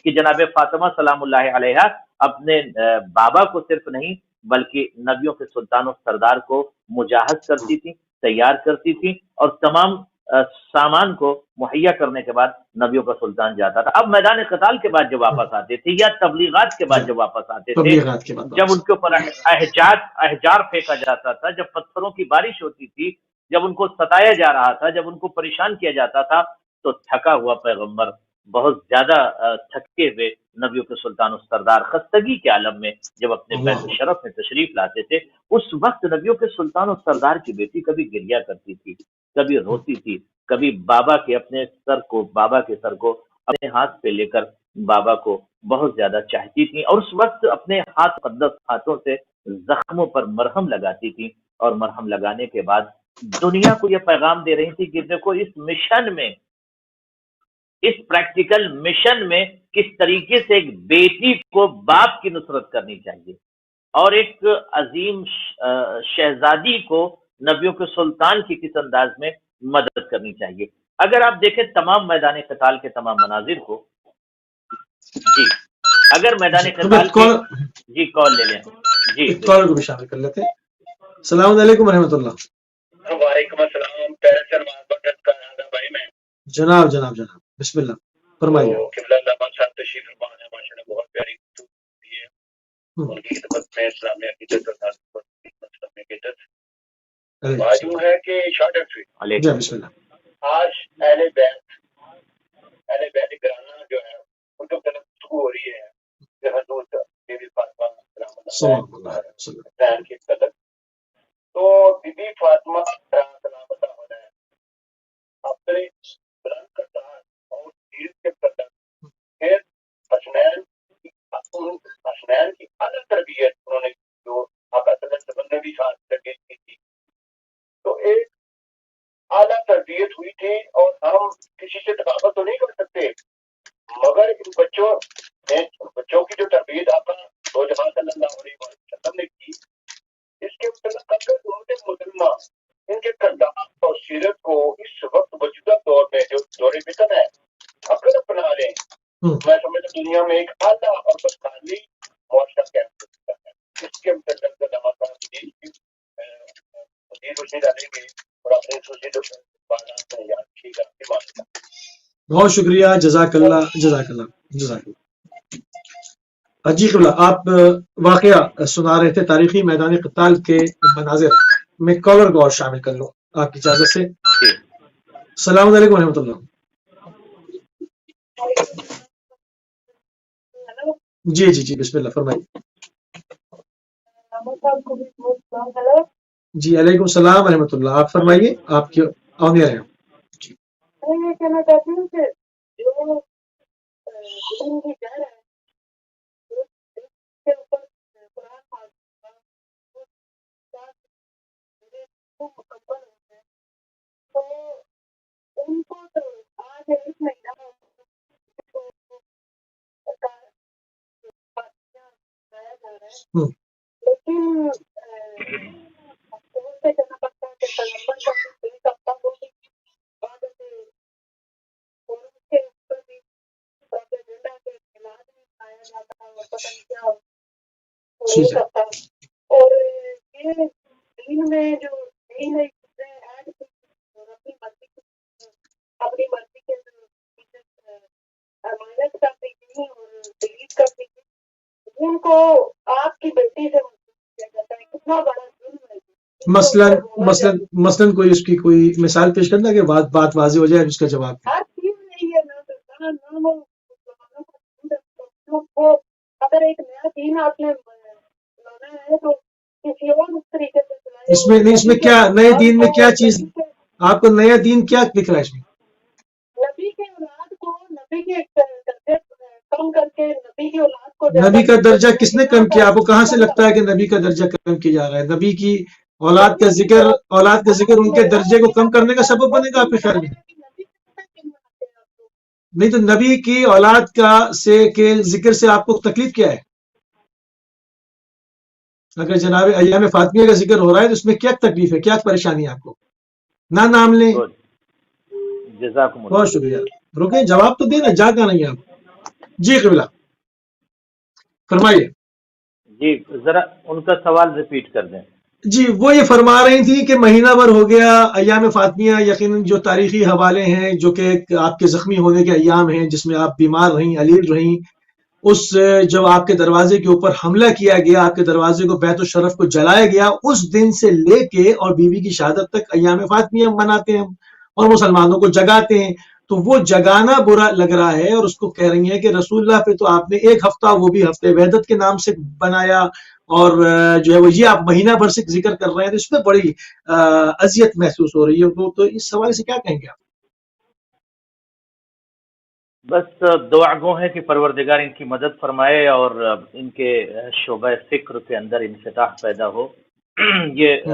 کہ جناب فاطمہ سلام اللہ علیہ اپنے بابا کو صرف نہیں بلکہ نبیوں کے سلطان و سردار کو مجاہد کرتی تھی، تیار کرتی تھی اور تمام سامان کو مہیا کرنے کے بعد نبیوں کا سلطان جاتا تھا. اب میدان قتال کے بعد جب واپس آتے تھے یا تبلیغات کے بعد جی جب واپس آتے تھے، تبلیغات کے بعد جب واپس ان کے اوپر احجار پھینکا جاتا تھا، جب پتھروں کی بارش ہوتی تھی، جب ان کو ستایا جا رہا تھا، جب ان کو پریشان کیا جاتا تھا، تو تھکا ہوا پیغمبر، بہت زیادہ تھکے ہوئے نبیوں کے سلطان و سردار خستگی کے عالم میں جب اپنے بیت اللہ شرف میں تشریف لاتے تھے، اس وقت نبیوں کے سلطان و سردار کی بیٹی کبھی گریا کرتی تھی، کبھی روتی تھی، کبھی بابا کے سر کو اپنے ہاتھ پہ لے کر بابا کو بہت زیادہ چاہتی تھی، اور اس وقت اپنے مقدس ہاتھوں سے زخموں پر مرہم لگاتی تھی، اور مرہم لگانے کے بعد دنیا کو یہ پیغام دے رہی تھی کہ دیکھو اس مشن میں، اس پریکٹیکل مشن میں کس طریقے سے ایک بیٹی کو باپ کی نصرت کرنی چاہیے، اور ایک عظیم شہزادی کو نبیوں کے سلطان کی کس انداز میں مدد کرنی چاہیے. اگر آپ دیکھیں تمام میدان قتال کے تمام مناظر کو، جی اگر میدان جی قتال کے، جی کال لے لیں، جی ایک کالر کو بھی شامل کر لیتے ہیں. السلام علیکم ورحمۃ اللہ. وعلیکم السلام. پیرسر محبت کا نادا بھائی میں جناب بسم اللہ فرمائیے. تو قبلہ اللہ صاحب تشریف فرما ہے، ماشاء اللہ بہت پیاری گفتگو ہے. ان کی خدمت میں اسلامی عقیدت اور اسلامی عقیدت معلوم ہے کہ شارٹ اینڈ سویٹ. جی بسم اللہ. آج اہل بیت گرانا جو ہے ان کے متعلق گفتگو ہو رہی ہے کہ حضرت بی بی فاطمہ سلام اللہ علیہ کی قدر. تو بی بی فاطمہ سلام اللہ علیہ اپنے بلند کردار اور سیرت کے قدر پھر حسنین کی اعلیٰ تربیت انہوں نے جو آقا صلی اللہ علیہ وسلم نے بھی خاص تربیت کی تھی، تو ایک اعلیٰ تربیت ہوئی تھی. اور ہم کسی سے تقابل تو نہیں کر سکتے، مگر ان بچوں کی جو تربیت آقا دو جہاں صلی اللہ علیہ وسلم نے کی، اس کے متعلق اگر امت مسلمہ ان کے کردار اور سیرت کو اس وقت موجودہ دور میں جو دور فتن ہے اگر اپنا لیں، میں سمجھتا دنیا میں ایک اعلیٰ اور بسالی معاشرہ قائم ہو سکتا ہے. اس کے متعلق علامہ صاحب مزید روشنی ڈالیں گے اور اپنے خصوصی بات میں یاد رکھیے گا. بہت شکریہ، جزاک اللہ. جی قبلہ آپ واقعہ سنا رہے تھے تاریخی میدان قتال کے مناظر. میں کالر کو اور شامل کر لوں آپ کی اجازت سے. السلام علیکم ورحمۃ اللہ. جی بسم اللہ فرمائیے. جی علیکم السلام ورحمۃ اللہ. آپ فرمائیے، آپ کی آن ایئر ہے. میں یہ کہنا چاہتی ہوں کہ جو دین کی جڑ ہے کے اوپر قرآن مکمل ہوتے ہیں، تو ان کو تو آج اس مہینہ لایا جا رہا ہے، لیکن افسوس سے کہنا پڑتا ہے کہ پیغمبر کا ایک ہفتہ وہ بھی بعد سے کے اوپر بھی پروپیگنڈا کے خلاف بھی کھایا جاتا ہے اور پتہ نہیں کیا ہو سکتا ہے. اور یہ دین میں جو دین ہے ایڈ اور اپنی مرضی کے امانت کرتی تھی اور ڈیلیٹ کرتی تھی، ان کو آپ کی بیٹی سے کیا جاتا ہے. کتنا بڑا ظلم ہے. مثلاً کوئی اس کی کوئی مثال پیش کرنا کہ بات واضح ہو جائے اس کا جواب. ہر چیز نہیں ہے نہ وہ اگر ایک نیا دین آپ نے لانا ہے تو کسی اور اس طریقے سے اس میں کیا نئے دین میں کیا چیز آپ کو نیا دین کیا دکھ رہا ہے اس میں؟ نبی کے اولاد کو نبی کے درجے کم کر کے نبی کی اولاد کو نبی کا درجہ کس نے کم کیا؟ آپ کو کہاں سے لگتا ہے کہ نبی کا درجہ کم کیا جا رہا ہے؟ نبی کی اولاد کا ذکر ان کے درجے کو کم کرنے کا سبب بنے گا آپ کے خیال میں؟ نہیں تو نبی کی اولاد کے ذکر سے آپ کو تکلیف کیا ہے؟ اگر جناب ایام فاطمیہ کا ذکر ہو رہا ہے تو اس میں کیا تکلیف ہے، کیا پریشانی ہے آپ کو؟ نہ نام لیں. بہت شکریہ. رکیں، جواب تو دینا، جا کہاں نہیں آپ. جی قبلہ فرمائیے. جی ذرا ان کا سوال ریپیٹ کر دیں. جی وہ یہ فرما رہی تھی کہ مہینہ بھر ہو گیا ایام فاطمیہ یقیناً جو تاریخی حوالے ہیں جو کہ آپ کے زخمی ہونے کے ایام ہیں جس میں آپ بیمار رہیں علیل رہیں اس جب آپ کے دروازے کے اوپر حملہ کیا گیا آپ کے دروازے کو بیت الشرف کو جلایا گیا اس دن سے لے کے اور بیوی کی شہادت تک ایام فاطمیہ مناتے ہیں اور مسلمانوں کو جگاتے ہیں تو وہ جگانا برا لگ رہا ہے اور اس کو کہہ رہی ہیں کہ رسول اللہ پہ تو آپ نے ایک ہفتہ وہ بھی ہفتے وحدت کے نام سے بنایا اور جو ہے وہ یہ آپ مہینہ بھر سے ذکر کر رہے ہیں تو اس میں بڑی اذیت محسوس ہو رہی ہے تو اس حوالے سے کیا کہیں گے آپ؟ بس دعا گو ہے کہ پروردگار ان کی مدد فرمائے اور ان کے شعبہ فکر کے اندر انفتاح پیدا ہو یہ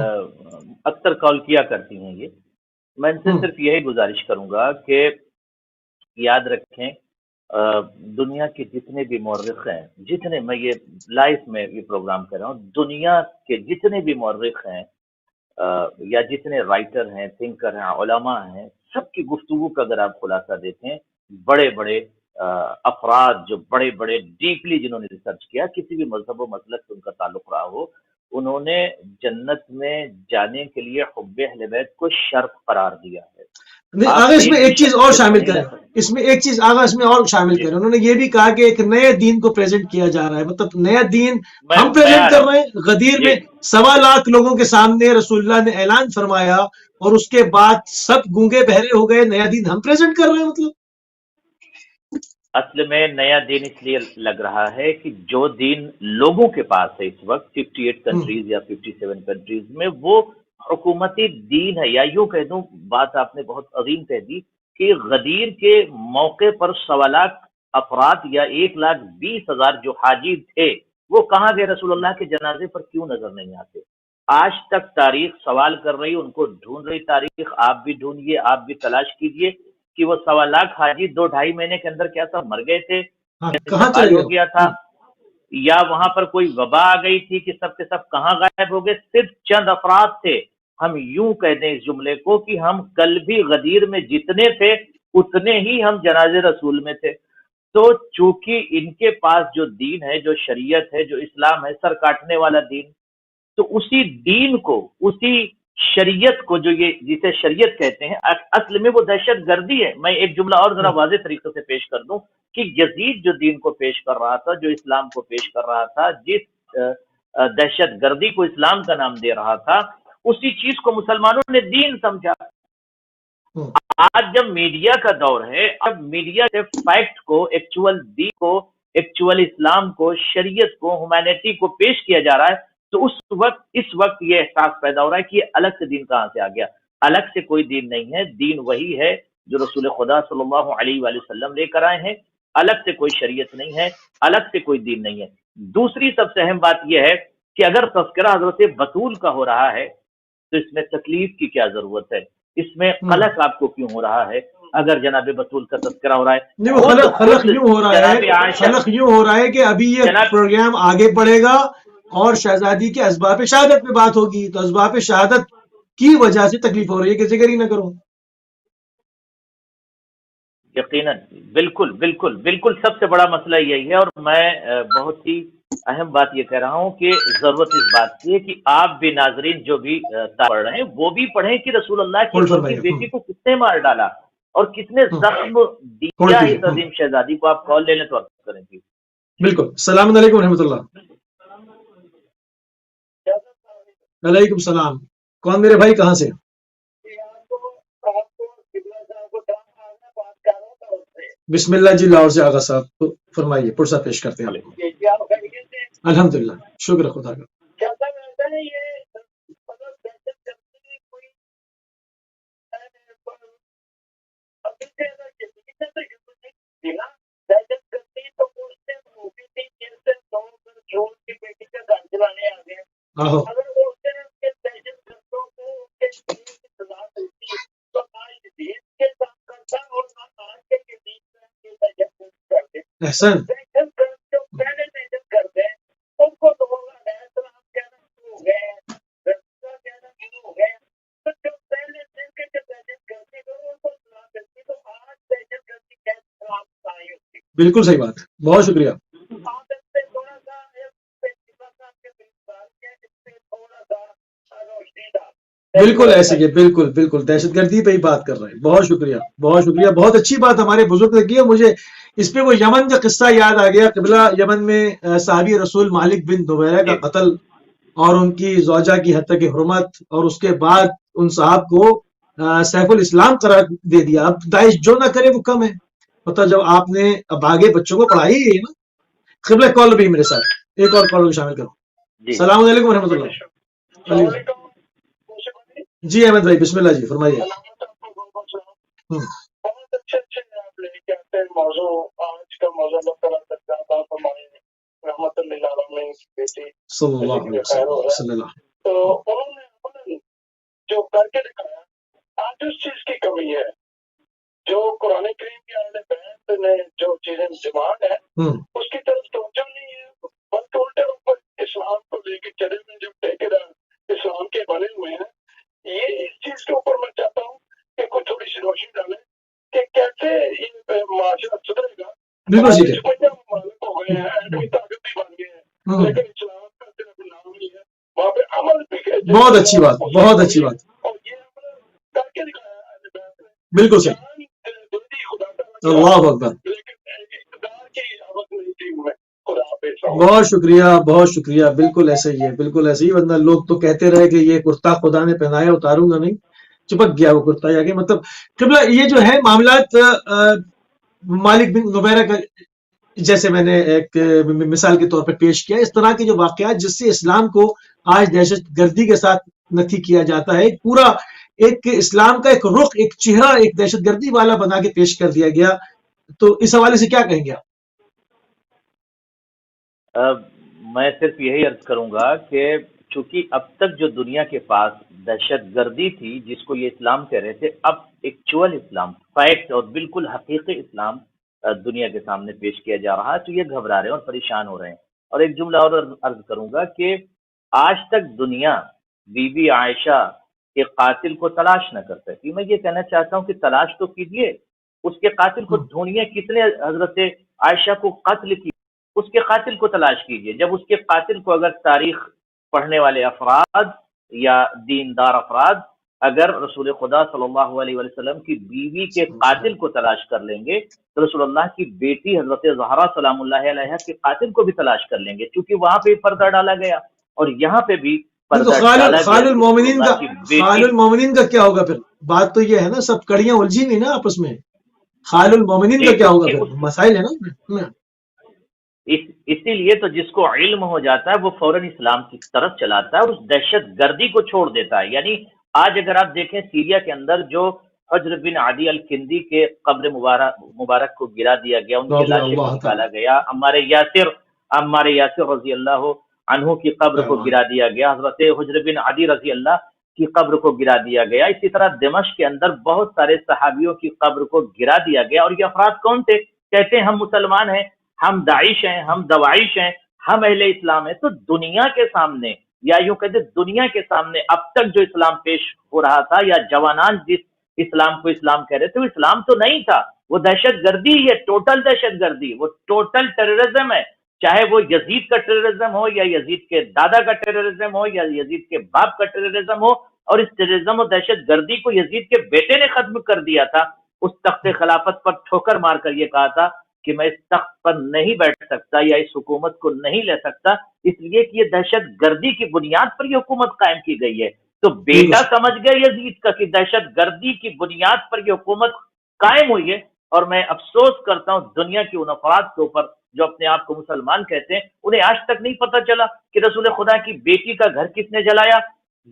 اکثر کال کیا کرتی ہیں یہ میں ان سے صرف یہی گزارش کروں گا کہ یاد رکھیں دنیا کے جتنے بھی مورخ ہیں جتنے میں یہ لائف میں یہ پروگرام کر رہا ہوں دنیا کے جتنے بھی مورخ ہیں یا جتنے رائٹر ہیں تھنکر ہیں علماء ہیں سب کی گفتگو کا اگر آپ خلاصہ دیکھیں بڑے بڑے افراد جو بڑے بڑے ڈیپلی جنہوں نے ریسرچ کیا کسی بھی مذہب و مسلک سے ان کا تعلق رہا ہو انہوں نے جنت میں جانے کے لیے حب اہل بیت کو شرط قرار دیا ہے نہیں آگا اس میں ایک چیز اور شامل کریں اس میں ایک چیز آگا اس میں اور شامل کریں انہوں نے یہ بھی کہا کہ ایک نئے دین کو پریزنٹ کیا جا رہا ہے مطلب نیا دین ہم پریزنٹ کر رہے ہیں غدیر میں 1.25 لوگوں کے سامنے رسول اللہ نے اعلان فرمایا اور اس کے بعد سب گونگے بہرے ہو گئے نیا دین ہم پریزنٹ کر رہے ہیں مطلب اصل میں نیا دین اس لیے لگ رہا ہے کہ جو دین لوگوں کے پاس ہے اس وقت 58 کنٹریز یا 57 کنٹریز میں وہ حکومتی دین ہے یا یوں کہہ دوں بات آپ نے بہت عظیم کہہ دی کہ غدیر کے موقع پر 1.25 لاکھ افراد یا 1,20,000 جو حاجی تھے وہ کہاں گئے رسول اللہ کے جنازے پر کیوں نظر نہیں آتے آج تک تاریخ سوال کر رہی ان کو ڈھونڈ رہی تاریخ آپ بھی ڈھونڈیے آپ بھی تلاش کیجئے کہ وہ 1.25 لاکھ حاجی 2-2.5 مہینے کے اندر کیا سب مر گئے تھے کہاں انتقال چلے ہو گیا تھا یا وہاں پر کوئی وبا آ گئی تھی کہ سب کے سب کہاں غائب ہو گئے صرف چند افراد تھے ہم یوں کہہ دیں اس جملے کو کہ ہم کل بھی غدیر میں جتنے تھے اتنے ہی ہم جنازے رسول میں تھے تو چونکہ ان کے پاس جو دین ہے جو شریعت ہے جو اسلام ہے سر کاٹنے والا دین تو اسی دین کو اسی شریعت کو جو یہ جسے شریعت کہتے ہیں اصل میں وہ دہشت گردی ہے میں ایک جملہ اور ذرا واضح طریقے سے پیش کر دوں کہ یزید جو دین کو پیش کر رہا تھا جو اسلام کو پیش کر رہا تھا جس دہشت گردی کو اسلام کا نام دے رہا تھا اسی چیز کو مسلمانوں نے دین سمجھا آج جب میڈیا کا دور ہے اب میڈیا سے فیکٹ کو ایکچوئل دین کو ایکچوئل اسلام کو شریعت کو ہیومینٹی کو پیش کیا جا رہا ہے تو اس وقت یہ احساس پیدا ہو رہا ہے کہ یہ الگ سے دین کہاں سے آ گیا الگ سے کوئی دین نہیں ہے دین وہی ہے جو رسول خدا صلی اللہ علیہ وآلہ وسلم لے کر آئے ہیں الگ سے کوئی شریعت نہیں ہے الگ سے کوئی دین نہیں ہے دوسری سب سے اہم بات یہ ہے کہ اگر تذکرہ حضرت بطول کا ہو رہا ہے تو اس میں تکلیف کی کیا ضرورت ہے اس میں قلق آپ کو کیوں ہو رہا ہے اگر جناب بطول کا تذکرہ ہو رہا ہے خلق یوں ہو رہا ہے کہ ابھی یہ پروگرام آگے بڑھے گا اور شہزادی کے اسباب شہادت پہ بات ہوگی تو اسباب شہادت کی وجہ سے تکلیف ہو رہی ہے کہ ذکر ہی نہ کروں یقیناً بالکل بالکل بالکل سب سے بڑا مسئلہ یہی ہے اور میں بہت ہی اہم بات یہ کہہ رہا ہوں کہ ضرورت اس بات کی ہے کہ آپ بھی ناظرین جو بھی پڑھ رہے ہیں وہ بھی پڑھیں کہ رسول اللہ کی بیٹی کو کس نے مار ڈالا اور کس نے زخم دیا اس عظیم شہزادی کو آپ کال لے لیں تو آپ کریں گے بالکل السلام علیکم ورحمۃ اللہ وعلیکم السلام کون میرے بھائی کہاں سے بسم اللہ جی لاہور سے آغا صاحب فرمائیے پرسہ پیش کرتے ہیں الحمدللہ شکر خدا کا احسن بالکل صحیح بات بہت شکریہ بالکل ایسے ہی، بالکل بالکل دہشت گردی پہ ہی بات کر رہے ہیں. بہت شکریہ، بہت شکریہ، بہت اچھی بات ہمارے بزرگ نے کی ہے. مجھے اس پہ وہ یمن کا قصہ یاد آ گیا. قبلہ یمن میں صحابی رسول مالک بن نویرہ کا قتل اور ان کی زوجہ کی حتیٰ کی حرمت، اور اس کے بعد ان صاحب کو سیف الاسلام قرار دے دیا. اب داعش جو نہ کرے وہ کم ہے. مطلب جب آپ نے اب آگے بچوں کو پڑھائی ہے نا. قبلہ کال بھی میرے ساتھ، ایک اور کال کو شامل کرو. السلام علیکم ورحمۃ اللہ. جی احمد بھائی بسم اللہ جی فرمائیے. بہت اچھے آپ لے کے آتے ہیں موضوع. آج کا موضوع اللہ تعالیٰ تک رحمت اللہ علیہ کی بیٹی صلی اللہ علیہ وسلم. تو انہوں نے جو کر کے دکھایا، آج اس چیز کی کمی ہے. جو قرآن کریم کی اہل بیت نے جو چیزیں ڈیمانڈ ہے اس کی طرف توجہ نہیں ہے، بلکہ الٹے اوپر اسلام کو لے کے چلے میں جو ٹھیکیدار اسلام کے بنے ہوئے ہیں. یہ اس چیز کے اوپر میں چاہتا ہوں کہ کچھ تھوڑی سی روشنی ڈالیں کہ کیسے یہ معاشرہ سدھرے گا. مالک ہو گئے ہیں، ایٹمی طاقت بھی بن گئے ہیں، لیکن اسلام کا صرف نام ہی ہے، وہاں پہ عمل بھی. بہت اچھی بات، بہت اچھی بات. اور یہ کر کے دکھایا اہل بیت نے. بالکل صحیح. اللہ اکبر. بہت شکریہ، بہت شکریہ. بالکل ایسے ہی ہے، بالکل ایسے ہی. ورنہ لوگ تو کہتے رہے کہ یہ کرتا خدا نے پہنایا اتاروں گا نہیں. چپک گیا وہ کرتا آگے. مطلب قبلہ یہ جو ہے معاملات مالک بن نویرہ کا جیسے میں نے ایک مثال کے طور پہ پیش کیا، اس طرح کے جو واقعات جس سے اسلام کو آج دہشت گردی کے ساتھ نفی کیا جاتا ہے، پورا ایک اسلام کا ایک رخ، ایک چہرہ ایک دہشت گردی والا بنا کے پیش کر دیا گیا. تو اس حوالے سے کیا کہیں گے آپ؟ میں صرف یہی عرض کروں گا کہ چونکہ اب تک جو دنیا کے پاس دہشت گردی تھی جس کو یہ اسلام کہہ رہے تھے، اب ایکچوئل اسلام، فیکٹ اور بالکل حقیقی اسلام دنیا کے سامنے پیش کیا جا رہا ہے، تو یہ گھبرا رہے ہیں اور پریشان ہو رہے ہیں. اور ایک جملہ اور عرض کروں گا کہ آج تک دنیا بی بی عائشہ کے قاتل کو تلاش نہ کر سکی. میں یہ کہنا چاہتا ہوں کہ تلاش تو کیجئے، اس کے قاتل کو ڈھونڈیے. کس نے حضرت عائشہ کو قتل کی؟ اس کے قاتل کو تلاش کیجئے. جب اس کے قاتل کو اگر تاریخ پڑھنے والے افراد یا دیندار افراد اگر رسول خدا صلی اللہ علیہ وسلم کی بیوی کے قاتل کو تلاش کر لیں گے تو رسول اللہ کی بیٹی حضرت زہرا سلام اللہ علیہ کے قاتل کو بھی تلاش کر لیں گے، کیونکہ وہاں پہ پردہ ڈالا گیا اور یہاں پہ بھی پردہ ڈالا گیا. خال المومنین کا کیا ہوگا پھر؟ بات تو یہ ہے نا، سب کڑیاں الجھی ہوئی نا آپس میں. خال المومنین کا کیا ہوگا پھر؟ مسائل ہے نا. اسی لیے تو جس کو علم ہو جاتا ہے وہ فوراً اسلام کی طرف چلاتا ہے اور اس دہشت گردی کو چھوڑ دیتا ہے. یعنی آج اگر آپ دیکھیں سیریا کے اندر جو حجر بن عدی الکندی کے قبر مبارک کو گرا دیا گیا، ان کی لاشیں کو نکالا گیا، عمار یاسر رضی اللہ عنہ کی قبر کو گرا دیا گیا، حضرت حجر بن عدی رضی اللہ کی قبر کو گرا دیا گیا. اسی طرح دمشق کے اندر بہت سارے صحابیوں کی قبر کو گرا دیا گیا. اور یہ افراد کون تھے؟ کہتے ہیں ہم مسلمان ہیں، ہم داعش ہیں، ہم دواعش ہیں، ہم اہل اسلام ہیں. تو دنیا کے سامنے یا یوں کہتے دنیا کے سامنے اب تک جو اسلام پیش ہو رہا تھا یا جوانان جس اسلام کو اسلام کہہ رہے تھے، وہ اسلام تو نہیں تھا، وہ دہشت گردی ہے، ٹوٹل دہشت گردی، وہ ٹوٹل ٹیررزم ہے. چاہے وہ یزید کا ٹیررزم ہو یا یزید کے دادا کا ٹیررزم ہو یا یزید کے باپ کا ٹیررزم ہو. اور اس ٹیررزم اور دہشت گردی کو یزید کے بیٹے نے ختم کر دیا تھا. اس تخت خلافت پر ٹھوکر مار کر یہ کہا تھا کہ میں اس تخت پر نہیں بیٹھ سکتا یا اس حکومت کو نہیں لے سکتا، اس لیے کہ یہ دہشت گردی کی بنیاد پر یہ حکومت قائم کی گئی ہے. تو بیٹا سمجھ گئے یزید کا کہ دہشت گردی کی بنیاد پر یہ حکومت قائم ہوئی ہے. اور میں افسوس کرتا ہوں دنیا کے ان افراد کے اوپر جو اپنے آپ کو مسلمان کہتے ہیں، انہیں آج تک نہیں پتہ چلا کہ رسول خدا کی بیٹی کا گھر کس نے جلایا،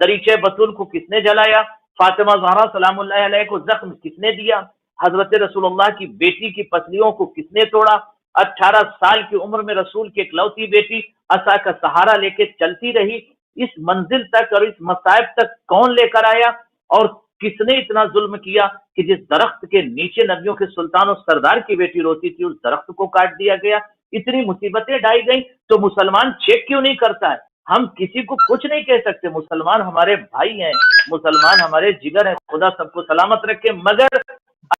دریچہ بطول کو کس نے جلایا، فاطمہ زہرا سلام اللہ علیہ کو زخم کس نے دیا، حضرت رسول اللہ کی بیٹی کی پسلیوں کو کس نے توڑا، 18 سال کی عمر میں رسول کی اکلوتی بیٹی عصا کا سہارا لے کے چلتی رہی. اس منزل تک اور اس مصائب تک کون لے کر آیا اور کس نے اتنا ظلم کیا کہ جس درخت کے نیچے نبیوں کے سلطان و سردار کی بیٹی روتی تھی اس درخت کو کاٹ دیا گیا. اتنی مصیبتیں ڈائی گئیں تو مسلمان چیک کیوں نہیں کرتا ہے؟ ہم کسی کو کچھ نہیں کہہ سکتے، مسلمان ہمارے بھائی ہیں، مسلمان ہمارے جگر ہیں، خدا سب کو سلامت رکھے. مگر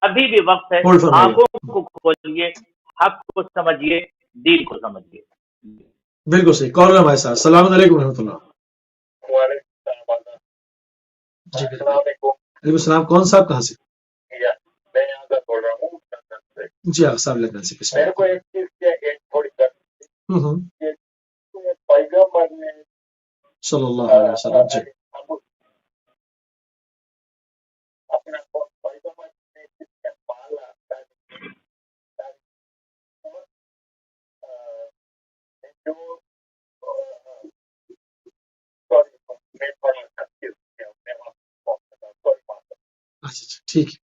ابھی بھی وقت ہے، آنکھوں کو کھولیے، حق کو سمجھیے، دین کو سمجھیے. بالکل صحیح. کال ہمارے ساتھ. السلام علیکم ورحمۃ اللہ. جی السلام بالکل. علیکم. علیکم السلام. کون صاحب کہاں سے؟ میں یہاں سے بول رہا ہوں لندن سے. جی آغا صاحب لندن سے. بسم میرے کو اللہ. ایک چیز کی ایک تھوڑی ہوں. پیغمبر نے صلی اللہ علیہ وسلم. جی اپنا پیغمبر نے کس سے پالا جو میں پڑھا کرتی ہوں. اچھا ٹھیک ہے.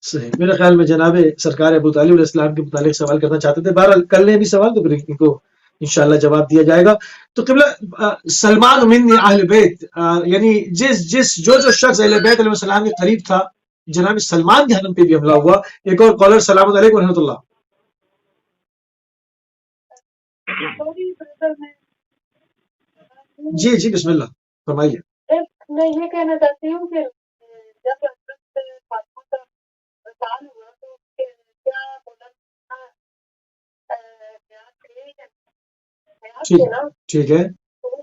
صحیح. میرے خیال میں جناب سرکار ابو طالب علیہ السلام کے متعلق سوال کرنا چاہتے تھے. بہرحال کر لیں بھی سوال تو پھر ان کو انشاءاللہ جواب دیا جائے گا. تو قبلہ سلمان من اہل بیت، یعنی جو شخص اہل بیت علیہ السلام کے قریب تھا، جناب سلمان کے حرم پہ بھی حملہ ہوا. ایک اور کالر. سلام علیکم ورحمۃ اللہ. جی جی بسم اللہ فرمائیے. میں یہ کہنا چاہتی ہوں کہ جب حضرت فاطمہ کا وصال ہوا تو کیا ٹھیک ہے.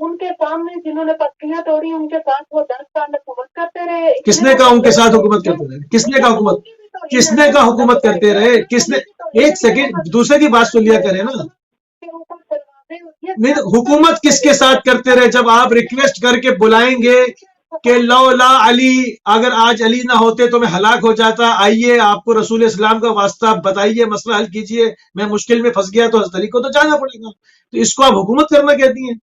ان کے سامنے جنہوں نے پتیاں توڑی ان کے ساتھ وہ 10 سال حکومت کرتے رہے. کس نے کہا ان کے ساتھ حکومت کرتے رہے؟ کس نے کہا حکومت کرتے رہے؟ کس نے؟ ایک سیکنڈ دوسرے کی بات سن لیا کرے نا. نہیں حکومت کس کے ساتھ کرتے رہے؟ جب آپ ریکویسٹ کر کے بلائیں گے کہ لولا علی، اگر آج علی نہ ہوتے تو میں ہلاک ہو جاتا، آئیے آپ کو رسول اسلام کا واسطہ بتائیے، مسئلہ حل کیجئے، میں مشکل میں پھنس گیا، تو حضرت علی کو تو جانا پڑے گا. تو اس کو آپ حکومت کرنا کہتی ہیں؟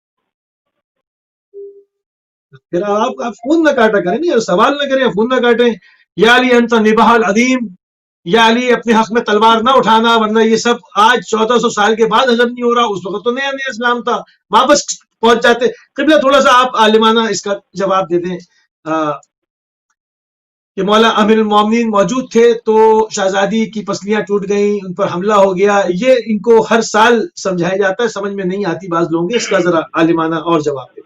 پھر آپ فون نہ کاٹا کریں نا، سوال نہ کریں، فون نہ کاٹیں. یا علی انت نباہ العظیم، یا علی اپنے حق میں تلوار نہ اٹھانا، ورنہ یہ سب آج 1400 سال کے بعد ہضم نہیں ہو رہا. اس وقت تو نیا نیا اسلام تھا، واپس پہنچ جاتے. قبلہ تھوڑا سا آپ عالمانہ اس کا جواب دے دیں کہ مولا امیر المومنین موجود تھے تو شہزادی کی پسلیاں ٹوٹ گئیں، ان پر حملہ ہو گیا. یہ ان کو ہر سال سمجھایا جاتا ہے، سمجھ میں نہیں آتی بعض لوگوں کے. اس کا ذرا عالمانہ اور جواب دیں.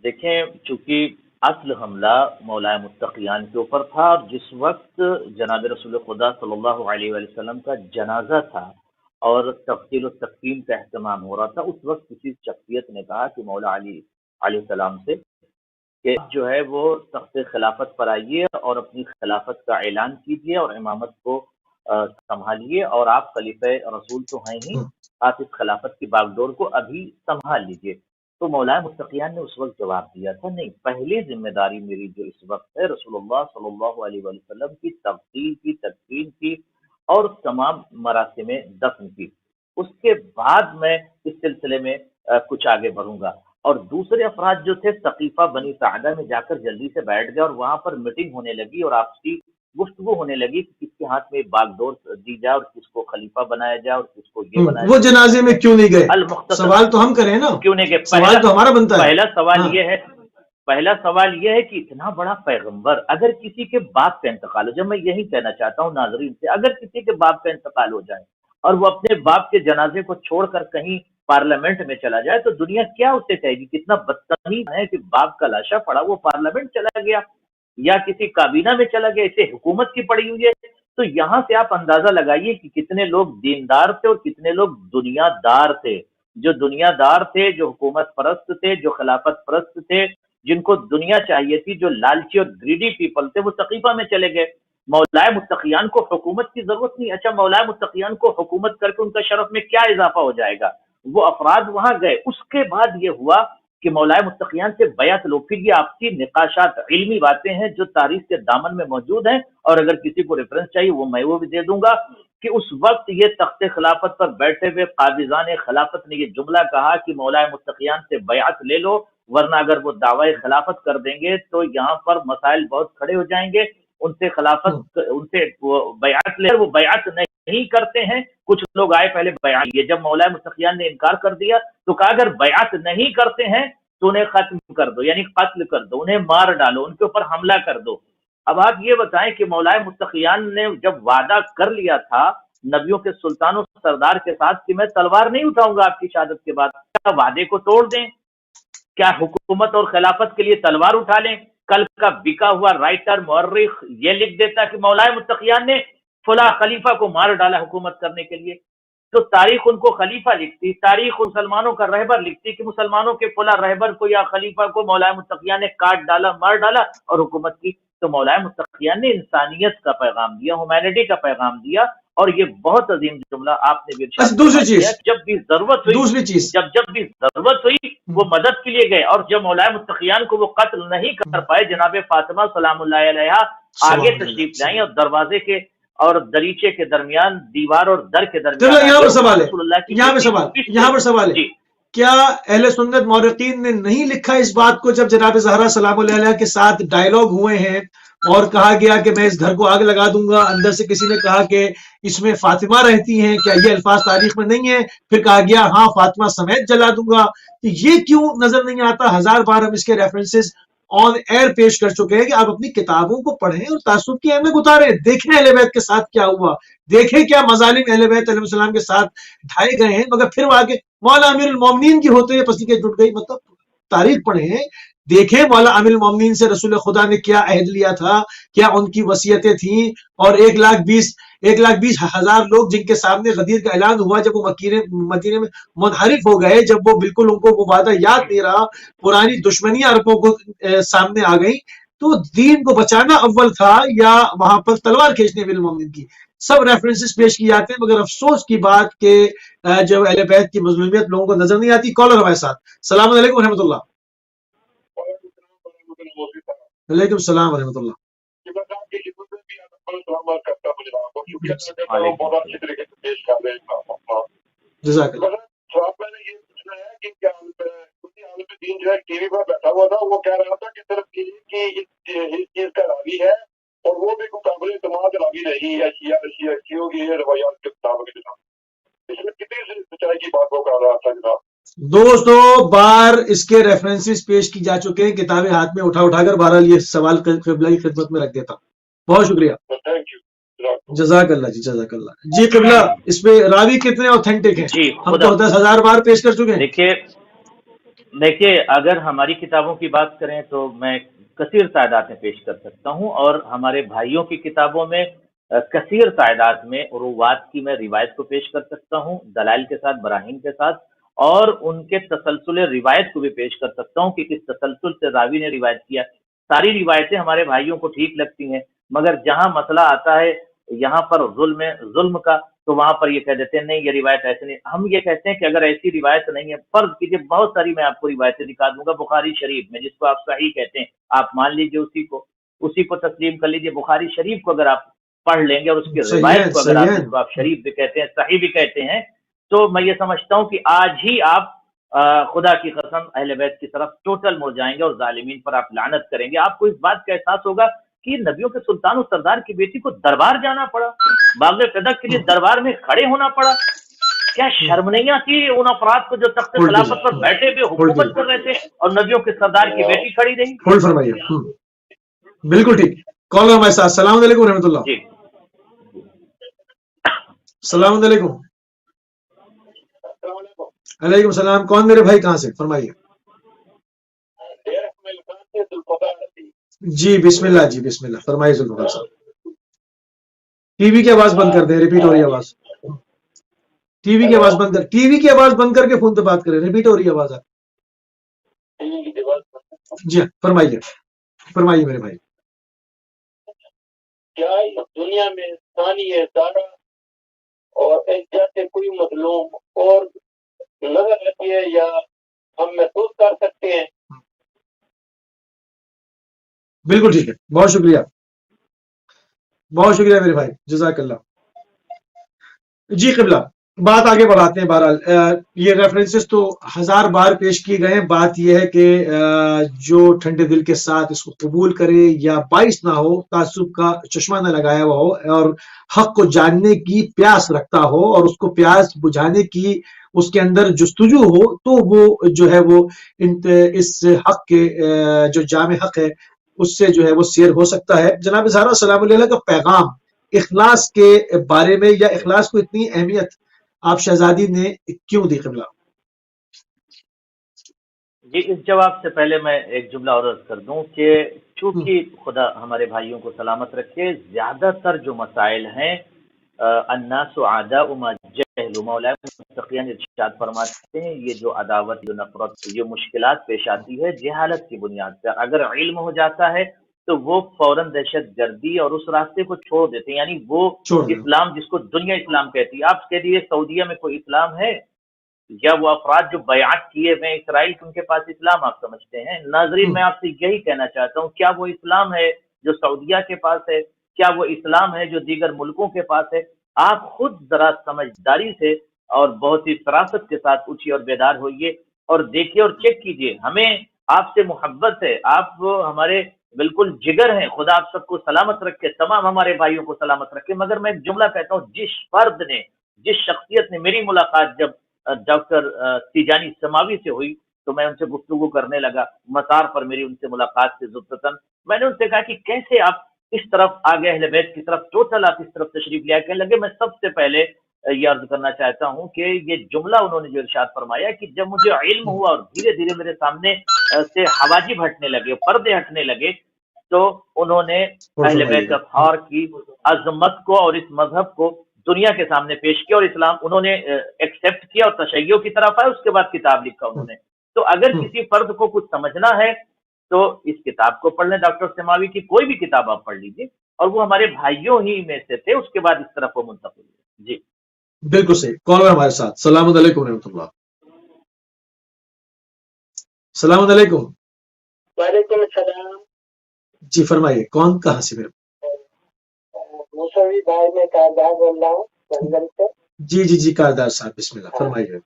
دیکھیں، چونکہ اصل حملہ مولا متقیان کے اوپر تھا، اور جس وقت جناب رسول خدا صلی اللہ علیہ وآلہ وسلم کا جنازہ تھا اور تفصیل و تقسیم کا اہتمام ہو رہا تھا، اس وقت کسی شخصیت نے کہا کہ مولا علی علیہ السلام سے کہ جو ہے وہ تخت خلافت پر آئیے اور اپنی خلافت کا اعلان کیجیے اور امامت کو سنبھالیے، اور آپ خلیفہ رسول تو ہیں ہی، آپ اس خلافت کی باغ ڈور کو ابھی سنبھال لیجیے. تو مولا متقیان نے اس وقت جواب دیا تھا، نہیں، پہلی ذمہ داری میری جو اس وقت ہے رسول اللہ صلی اللہ علیہ وآلہ وسلم کی تغسیل کی، تدفین کی اور تمام مراسم دفن کی. اس کے بعد میں اس سلسلے میں کچھ آگے بڑھوں گا. اور دوسرے افراد جو تھے ثقیفہ بنی ساعدہ میں جا کر جلدی سے بیٹھ گئے، اور وہاں پر میٹنگ ہونے لگی اور آپسی گفتگو ہونے لگی کہ کس کے ہاتھ میں باغ ڈور دی جائے اور کس کو خلیفہ بنایا جائے اور کس کو یہ بنایا جائے. وہ جنازے میں کیوں نہیں گئے؟ المختصر سوال تو ہم کریں نا، کیوں نہیں گئے؟ سوال تو ہمارا بنتا ہے. پہلا سوال یہ ہے کہ اتنا بڑا پیغمبر، اگر کسی کے باپ کا انتقال ہو جائے، میں یہی کہنا چاہتا ہوں ناظرین سے، اگر کسی کے باپ کا انتقال ہو جائے اور وہ اپنے باپ کے جنازے کو چھوڑ کر کہیں پارلیمنٹ میں چلا جائے تو دنیا کیا اسے کہے گی؟ کتنا بدتمیز ہے کہ باپ کا لاشا پڑا وہ پارلیمنٹ چلا گیا یا کسی کابینہ میں چلا گیا، اسے حکومت کی پڑی ہوئی ہے. تو یہاں سے آپ اندازہ لگائیے کہ کتنے لوگ دیندار تھے اور کتنے لوگ دنیا دار تھے. جو دنیا دار تھے، جو حکومت پرست تھے، جو خلافت پرست تھے، جن کو دنیا چاہیے تھی، جو لالچی اور گریڈی پیپل تھے، وہ ثقیفہ میں چلے گئے. مولا متقیان کو حکومت کی ضرورت نہیں. اچھا، مولا متقیان کو حکومت کر کے ان کا شرف میں کیا اضافہ ہو جائے گا؟ وہ افراد وہاں گئے. اس کے بعد یہ ہوا کہ مولا متقیان سے بیعت لو. پھر یہ آپ کی نقاشات، علمی باتیں ہیں جو تاریخ کے دامن میں موجود ہیں، اور اگر کسی کو ریفرنس چاہیے وہ بھی دے دوں گا کہ اس وقت یہ تخت خلافت پر بیٹھے ہوئے قابضان خلافت نے یہ جملہ کہا کہ مولا متقیان سے بیعت لے لو، ورنہ اگر وہ دعوی خلافت کر دیں گے تو یہاں پر مسائل بہت کھڑے ہو جائیں گے. ان سے بیعت لے، وہ بیعت نہیں کرتے ہیں. کچھ لوگ آئے پہلے بیعت لیے، جب مولا متقیان نے انکار کر دیا تو کہا اگر بیعت نہیں کرتے ہیں تو انہیں ختم کر دو، یعنی قتل کر دو، انہیں مار ڈالو، ان کے اوپر حملہ کر دو. اب آپ یہ بتائیں کہ مولا متقیان نے جب وعدہ کر لیا تھا نبیوں کے سلطان و سردار کے ساتھ کہ میں تلوار نہیں اٹھاؤں گا آپ کی شہادت کے بعد، کیا وعدے کو توڑ دیں؟ کیا حکومت اور خلافت کے لیے تلوار اٹھا لیں؟ کل کا بکا ہوا رائٹر مورخ یہ لکھ دیتا کہ مولا متقیان نے فلاں خلیفہ کو مار ڈالا حکومت کرنے کے لیے. تو تاریخ ان کو خلیفہ لکھتی، تاریخ مسلمانوں کا رہبر لکھتی کہ مسلمانوں کے فلاں رہبر کو یا خلیفہ کو مولا متقیہ نے کاٹ ڈالا، مار ڈالا اور حکومت کی. تو مولا متقیہ نے انسانیت کا پیغام دیا، ہیومینٹی کا پیغام دیا. اور یہ بہت عظیم جملہ آپ نے بھی ارشاد اچھا دوسری چیز، کیا، جب بھی ضرورت ہوئی، دوسری چیز جب بھی ضرورت ہوئی وہ مدد کے لیے گئے، اور جب مولا متقیان کو وہ قتل نہیں کر پائے، جناب فاطمہ سلام اللہ علیہا آگے تشریف لائیں اور دروازے کے اور دریچے کے درمیان، دیوار اور در کے درمیان یہاں پر سوال ہے، رسول اللہ کی یہاں پر سوال ہے، جی کیا اہل سنت مورخین نے نہیں لکھا اس بات کو جب جناب زہرا سلام اللہ علیہ کے ساتھ ڈائیلاگ ہوئے ہیں اور کہا گیا کہ میں اس گھر کو آگ لگا دوں گا، اندر سے کسی نے کہا کہ اس میں فاطمہ رہتی ہیں، کیا یہ الفاظ تاریخ میں نہیں ہے؟ پھر کہا گیا ہاں فاطمہ سمیت جلا دوں گا. یہ کیوں نظر نہیں آتا؟ ہزار بار ہم اس کے ریفرنسز آن ایئر پیش کر چکے ہیں کہ آپ اپنی کتابوں کو پڑھیں اور تعصب کی اہمیت اتاریں، دیکھیں اہل بیت کے ساتھ کیا ہوا، دیکھیں کیا مظالم اہل بیت علیہ السلام کے ساتھ ڈھائے گئے ہیں، مگر پھر وہ آگے مولا امیر المومنین کی ہوتے ہوئے پسی کے ٹوٹ گئی. مطلب تاریخ پڑھیں، دیکھیں مولا امیر المومنین سے رسول خدا نے کیا عہد لیا تھا، کیا ان کی وصیتیں تھیں، اور 1,20,000 لوگ جن کے سامنے غدیر کا اعلان ہوا جب وہ مدینے میں منحرف ہو گئے، جب وہ بالکل ان کو وہ وعدہ یاد نہیں رہا، پرانی دشمنیاں عربوں کو سامنے آ گئی، تو دین کو بچانا اول تھا یا وہاں پر تلوار کھینچنے امیر المومنین کی؟ سب ریفرنسز پیش کی جاتے ہیں، مگر افسوس کی بات کہ جب اہل بیت کی مظلومیت لوگوں کو نظر نہیں آتی. کالر ہمارے ساتھ. السلام علیکم ورحمۃ اللہ. وعلیکم السلام ورحمۃ اللہ. جزاک اللہ. میں نے یہ پوچھنا ہے کہ کیا عالم دین جو ہے ٹی وی پر بیٹھا ہوا تھا، وہ کہہ رہا تھا کہ صرف اس چیز کا راوی ہے اور وہ بھی قابل اعتماد راوی نہیں ہے، شیعوں کی روایات کے مطابق جناب. اس میں کتنی سچائی کی بات وہ کر رہا تھا جناب؟ 200 بار اس کے ریفرنسز پیش کی جا چکے ہیں، کتابیں ہاتھ میں اٹھا کر. بہرحال یہ سوال قبلہ کی خدمت میں رکھ دیتا ہوں. بہت شکریہ. Thank you. جزاک اللہ جی، جزاک اللہ جی. قبلہ اس پہ راوی کتنے اوتھینٹک ہیں؟ جی ہم تو 10,000 بار پیش کر چکے ہیں. دیکھیے اگر ہماری کتابوں کی بات کریں تو میں کثیر تعداد میں پیش کر سکتا ہوں، اور ہمارے بھائیوں کی کتابوں میں کثیر تعداد میں روات کی میں روایت کو پیش کر سکتا ہوں، دلائل کے ساتھ، براہین کے ساتھ، اور ان کے تسلسل روایت کو بھی پیش کر سکتا ہوں کہ کس تسلسل سے راوی نے روایت کیا. ساری روایتیں ہمارے بھائیوں کو ٹھیک لگتی ہیں، مگر جہاں مسئلہ آتا ہے یہاں پر ظلم کا، تو وہاں پر یہ کہہ دیتے ہیں نہیں یہ روایت ایسے نہیں. ہم یہ کہتے ہیں کہ اگر ایسی روایت نہیں ہے، فرض کیجیے بہت ساری میں آپ کو روایتیں دکھا دوں گا بخاری شریف میں، جس کو آپ صحیح کہتے ہیں، آپ مان لیجئے اسی کو تسلیم کر لیجئے. بخاری شریف کو اگر آپ پڑھ لیں گے اور اس کی روایت کو اگر آپ شریف بھی کہتے ہیں، صحیح بھی کہتے ہیں، تو میں یہ سمجھتا ہوں کہ آج ہی آپ خدا کی قسم اہل بیت کی طرف ٹوٹل مڑ جائیں گے اور ظالمین پر آپ لعنت کریں گے. آپ کو اس بات کا احساس ہوگا کہ نبیوں کے سلطان و سردار کی بیٹی کو دربار جانا پڑا، باغ فدق کے لیے دربار میں کھڑے ہونا پڑا. کیا شرم نہیں آتی ان افراد کو جو تخت خلافت پر بیٹھے ہوئے حکومت کر رہے تھے اور نبیوں کے سردار کی بیٹی کھڑی رہی؟ ہولڈ فرمائیے. بالکل ٹھیک. کال ہمارے ساتھ. السلام علیکم ورحمۃ اللہ. جی السلام علیکم. علیکم السلام. کون میرے بھائی، کہاں سے؟ فرمائیے. جی بسم اللہ، جی بسم اللہ، فرمائیے ذوالفقار صاحب. ٹی وی کی آواز بند کر دیں، ریپیٹ ہو رہی ہے آواز. ٹی وی کی آواز بند کر کے فون پہ بات کریں، ریپیٹ ہو رہی ہے آواز. آپ جی فرمائیے میرے بھائی. کیا دنیا میں ثانی دارا اور جیسے کوئی مظلوم اور نظر آتی ہے یا ہم محسوس کر سکتے ہیں؟ بالکل ٹھیک ہے. بہت شکریہ میرے بھائی، جزاک اللہ. جی قبلہ بات آگے بڑھاتے ہیں. بہرحال یہ ریفرنسز تو 1000 بار پیش کیے گئے ہیں. بات یہ ہے کہ جو ٹھنڈے دل کے ساتھ اس کو قبول کرے یا باعث نہ ہو، تعصب کا چشمہ نہ لگایا ہوا ہو اور حق کو جاننے کی پیاس رکھتا ہو اور اس کو پیاس بجھانے کی اس کے اندر جستجو ہو، تو وہ جو ہے وہ اس حق کے جو جامع حق ہے اس سے جو ہے وہ سیر ہو سکتا ہے. جناب زہرا سلام علیہ کا پیغام اخلاص کے بارے میں، یا اخلاص کو اتنی اہمیت آپ شہزادی نے کیوں دی قبلہ؟ جی اس جواب سے پہلے میں ایک جملہ اور عرض کر دوں کہ چونکہ خدا ہمارے بھائیوں کو سلامت رکھے، زیادہ تر جو مسائل ہیں الناس اعداء ما جہلوا پہلو مولا متقین ارشاد فرماتے ہیں یہ جو عداوت، جو نفرت، جو مشکلات پیش آتی ہے جہالت کی بنیاد پر، اگر علم ہو جاتا ہے تو وہ فوراً دہشت گردی اور اس راستے کو چھوڑ دیتے ہیں. یعنی وہ اسلام جس کو دنیا اسلام کہتی ہے، آپ کے لیے سعودیہ میں کوئی اسلام ہے؟ یا وہ افراد جو بیعت کیے ہوئے اسرائیل کے ان کے پاس اسلام آپ سمجھتے ہیں؟ ناظرین میں آپ سے یہی کہنا چاہتا ہوں، کیا وہ اسلام ہے جو سعودیہ کے پاس ہے؟ کیا وہ اسلام ہے جو دیگر ملکوں کے پاس ہے؟ آپ خود ذرا سمجھداری سے اور بہت ہی فراست کے ساتھ اٹھیے اور بیدار ہوئیے اور دیکھیے اور چیک کیجیے. ہمیں آپ سے محبت ہے، آپ ہمارے بالکل جگر ہیں. خدا آپ سب کو سلامت رکھے، تمام ہمارے بھائیوں کو سلامت رکھے. مگر میں ایک جملہ کہتا ہوں، جس فرد نے، جس شخصیت نے، میری ملاقات جب ڈاکٹر تیجانی سماوی سے ہوئی تو میں ان سے گفتگو کرنے لگا مطار پر، میری ان سے ملاقات سے ضبطاً میں نے ان سے کہا کہ کیسے آپ اس طرف آگے اہل بیت کی طرف ٹوٹل آپ اس طرف تشریف لیا. کہنے لگے میں سب سے پہلے یہ عرض کرنا چاہتا ہوں کہ یہ جملہ انہوں نے جو ارشاد فرمایا کہ جب مجھے علم ہوا اور دھیرے دھیرے میرے سامنے سے حواجب ہٹنے لگے، پردے ہٹنے لگے، تو انہوں نے اہل بیت اطہار کی عظمت کو اور اس مذہب کو دنیا کے سامنے پیش کیا اور اسلام انہوں نے ایکسیپٹ کیا اور تشیع کی طرف آئے. اس کے بعد کتاب لکھا انہوں نے. تو اگر کسی فرد کو کچھ سمجھنا ہے تو اس کتاب کو پڑھ لیں، ڈاکٹر سماوی کی کوئی بھی کتاب آپ پڑھ لیجیے، اور وہ ہمارے بھائیوں ہی میں سے تھے. اس کے بعد اس طرف وہ منتقل ہوئے. جی بالکل صحیح. کال ہے ہمارے ساتھ. السلام علیکم ورحمۃ اللہ. السلام علیکم. وعلیکم السلام. جی فرمائیے، کون کہاں سے؟ میرے موسوی بھائی میں کاردار بول رہا ہوں بنگل سے. جی کاردار صاحب بسم اللہ فرمائیے،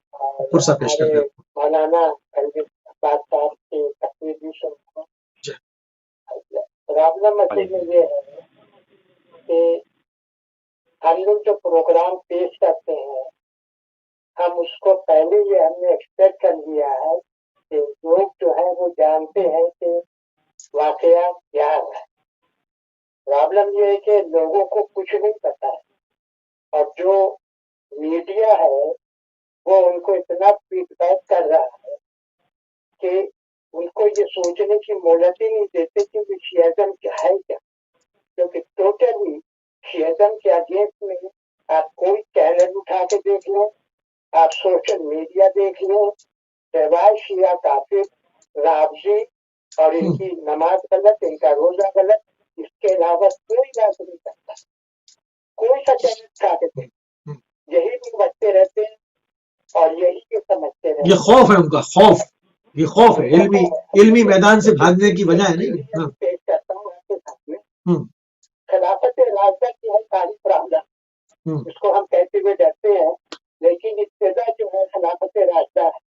پرسہ پیش کرتے ہیں. مولانا صاحب کی تقریر بھی سنتا ہوں. پرابلم اصل میں یہ ہے کہ ہم لوگ جو پروگرام پیش کرتے ہیں ہم اس کو پہلے یہ ہم نے ایکسپیکٹ کر لیا ہے کہ لوگ جو ہے وہ جانتے ہیں کہ واقعہ کیا ہے. پرابلم یہ ہے کہ لوگوں کو کچھ نہیں پتا ہے، اور جو میڈیا ہے وہ ان کو اتنا فیڈ بیک کر رہا ہے کہ ان کو یہ سوچنے کی مہلت ہی نہیں دیتے کہ یہ شیعزم کیا ہے کیا. کیونکہ ٹوٹلی شیعزم کے اگینسٹ میں آپ کوئی چینل اٹھا کے دیکھ لیں، آپ سوشل میڈیا دیکھ لیں، سوائے شیعہ کافر، رافضی اور ان کی نماز غلط، ان کا روزہ غلط، اس کے علاوہ کوئی بات نہیں کرتا. کوئی سا چینل اٹھا کے دیکھ، یہی بھی بچتے رہتے ہیں اور یہی کے سمجھتے رہتے ہیں. یہ خوف ہے ان کا، یہ خوف ہے، علمی میدان سے بھاگنے کی وجہ ہے. نہیں پیش کرتا ہوں آپ کے سامنے خلافت راشدہ کی ہے ساری پرابلم. اس کو ہم کہتے ہوئے ڈرتے ہیں، لیکن ابتدا جو ہے خلافت راشدہ ہے.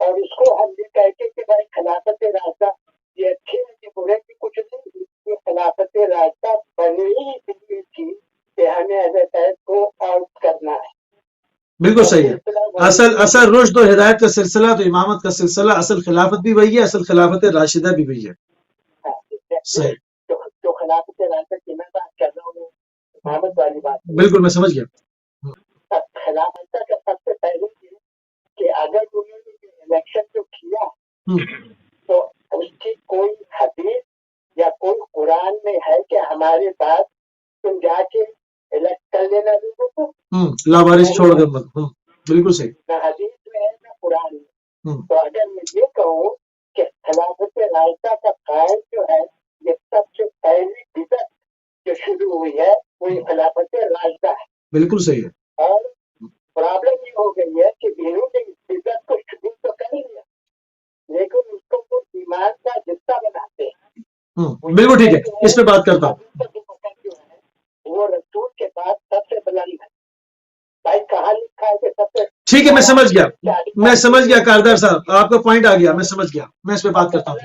اور اس کو ہم یہ کہتے کہ بھائی خلافت راشدہ یہ اچھی ہے کہ برے کی کچھ نہیں. یہ خلافت راشدہ بنی ہی اس لیے تھی کہ ہمیں اہل بیت کو آؤٹ کرنا ہے. بالکل صحیح ہے. اصل رشد و ہدایت کا سلسلہ تو امامت کا سلسلہ، اصل خلافت بھی وہی ہے، اصل خلافت راشدہ بھی وہی ہے. صحیح. جو خلافت راشدہ کی میں بات کر رہا ہوں امامت والی بات. بالکل میں سمجھ گیا. خلافت کا سب سے پہلے یہ کہ اگر انہوں نے الیکشن جو کیا تو اس کی کوئی حدیث یا کوئی قرآن میں ہے کہ ہمارے پاس تم جا کے الیکٹ کر لینا لوگوں کو، لاوارث چھوڑ دے مت. بالکل صحیح. نہ حدیث میں ہے نہ قرآن میں. تو اگر میں یہ کہوں کہ خلافت راشدہ کا قائم جو ہے یہ سب سے پہلی بدعت جو شروع ہوئی ہے وہ خلافت راشدہ ہے. بالکل صحیح ہے. اور پرابلم یہ ہو گئی ہے کہ انہوں نے اس بدعت کو شروع تو کر لیا لیکن اس کو وہ ایمان کا حصہ بناتے ہیں. بالکل ٹھیک ہے، اس پہ بات کرتا ہوں. وہ رسول کے بعد سب سے بلند ہے. بھائی کہاں لکھا ہے کہ سب سے ٹھیک ہے، میں سمجھ گیا کاردار صاحب، آپ کا پوائنٹ آ گیا، میں سمجھ گیا. میں اس پہ بات کرتا ہوں.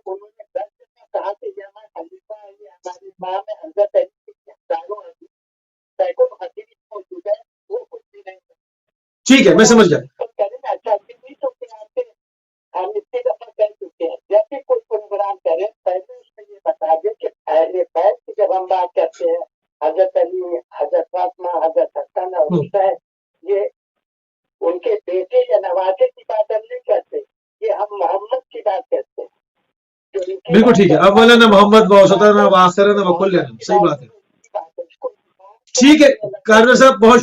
انہوں نے کہا کہ یہ ہمارا خلیفہ ہے، یہ ہماری ماں میں حضرت علی کی ہزاروں سینکڑوں حدیث موجود ہے، وہ کچھ بھی نہیں. ٹھیک ہے، میں سمجھ گیا. اچھا نہیں تو ہم اتنی دفعہ کر چکے ہیں. جب بھی کوئی پروگرام کریں پہلے اس میں یہ بتا دیں کہ اہل بیت کی جب ہم بات کرتے ہیں حضرت علی، حضرت فاطمہ، حضرت حسن اور حسین، یہ ان کے بیٹے یا نوازے کی بات ہم نہیں کرتے، یہ ہم محمد کی بات کرتے ہیں. بالکل ٹھیک ہے. اولا محمد و اوسطا و آخرا و کلنا، صحیح بات ہے. ٹھیک ہے کارنر صاحب، بہت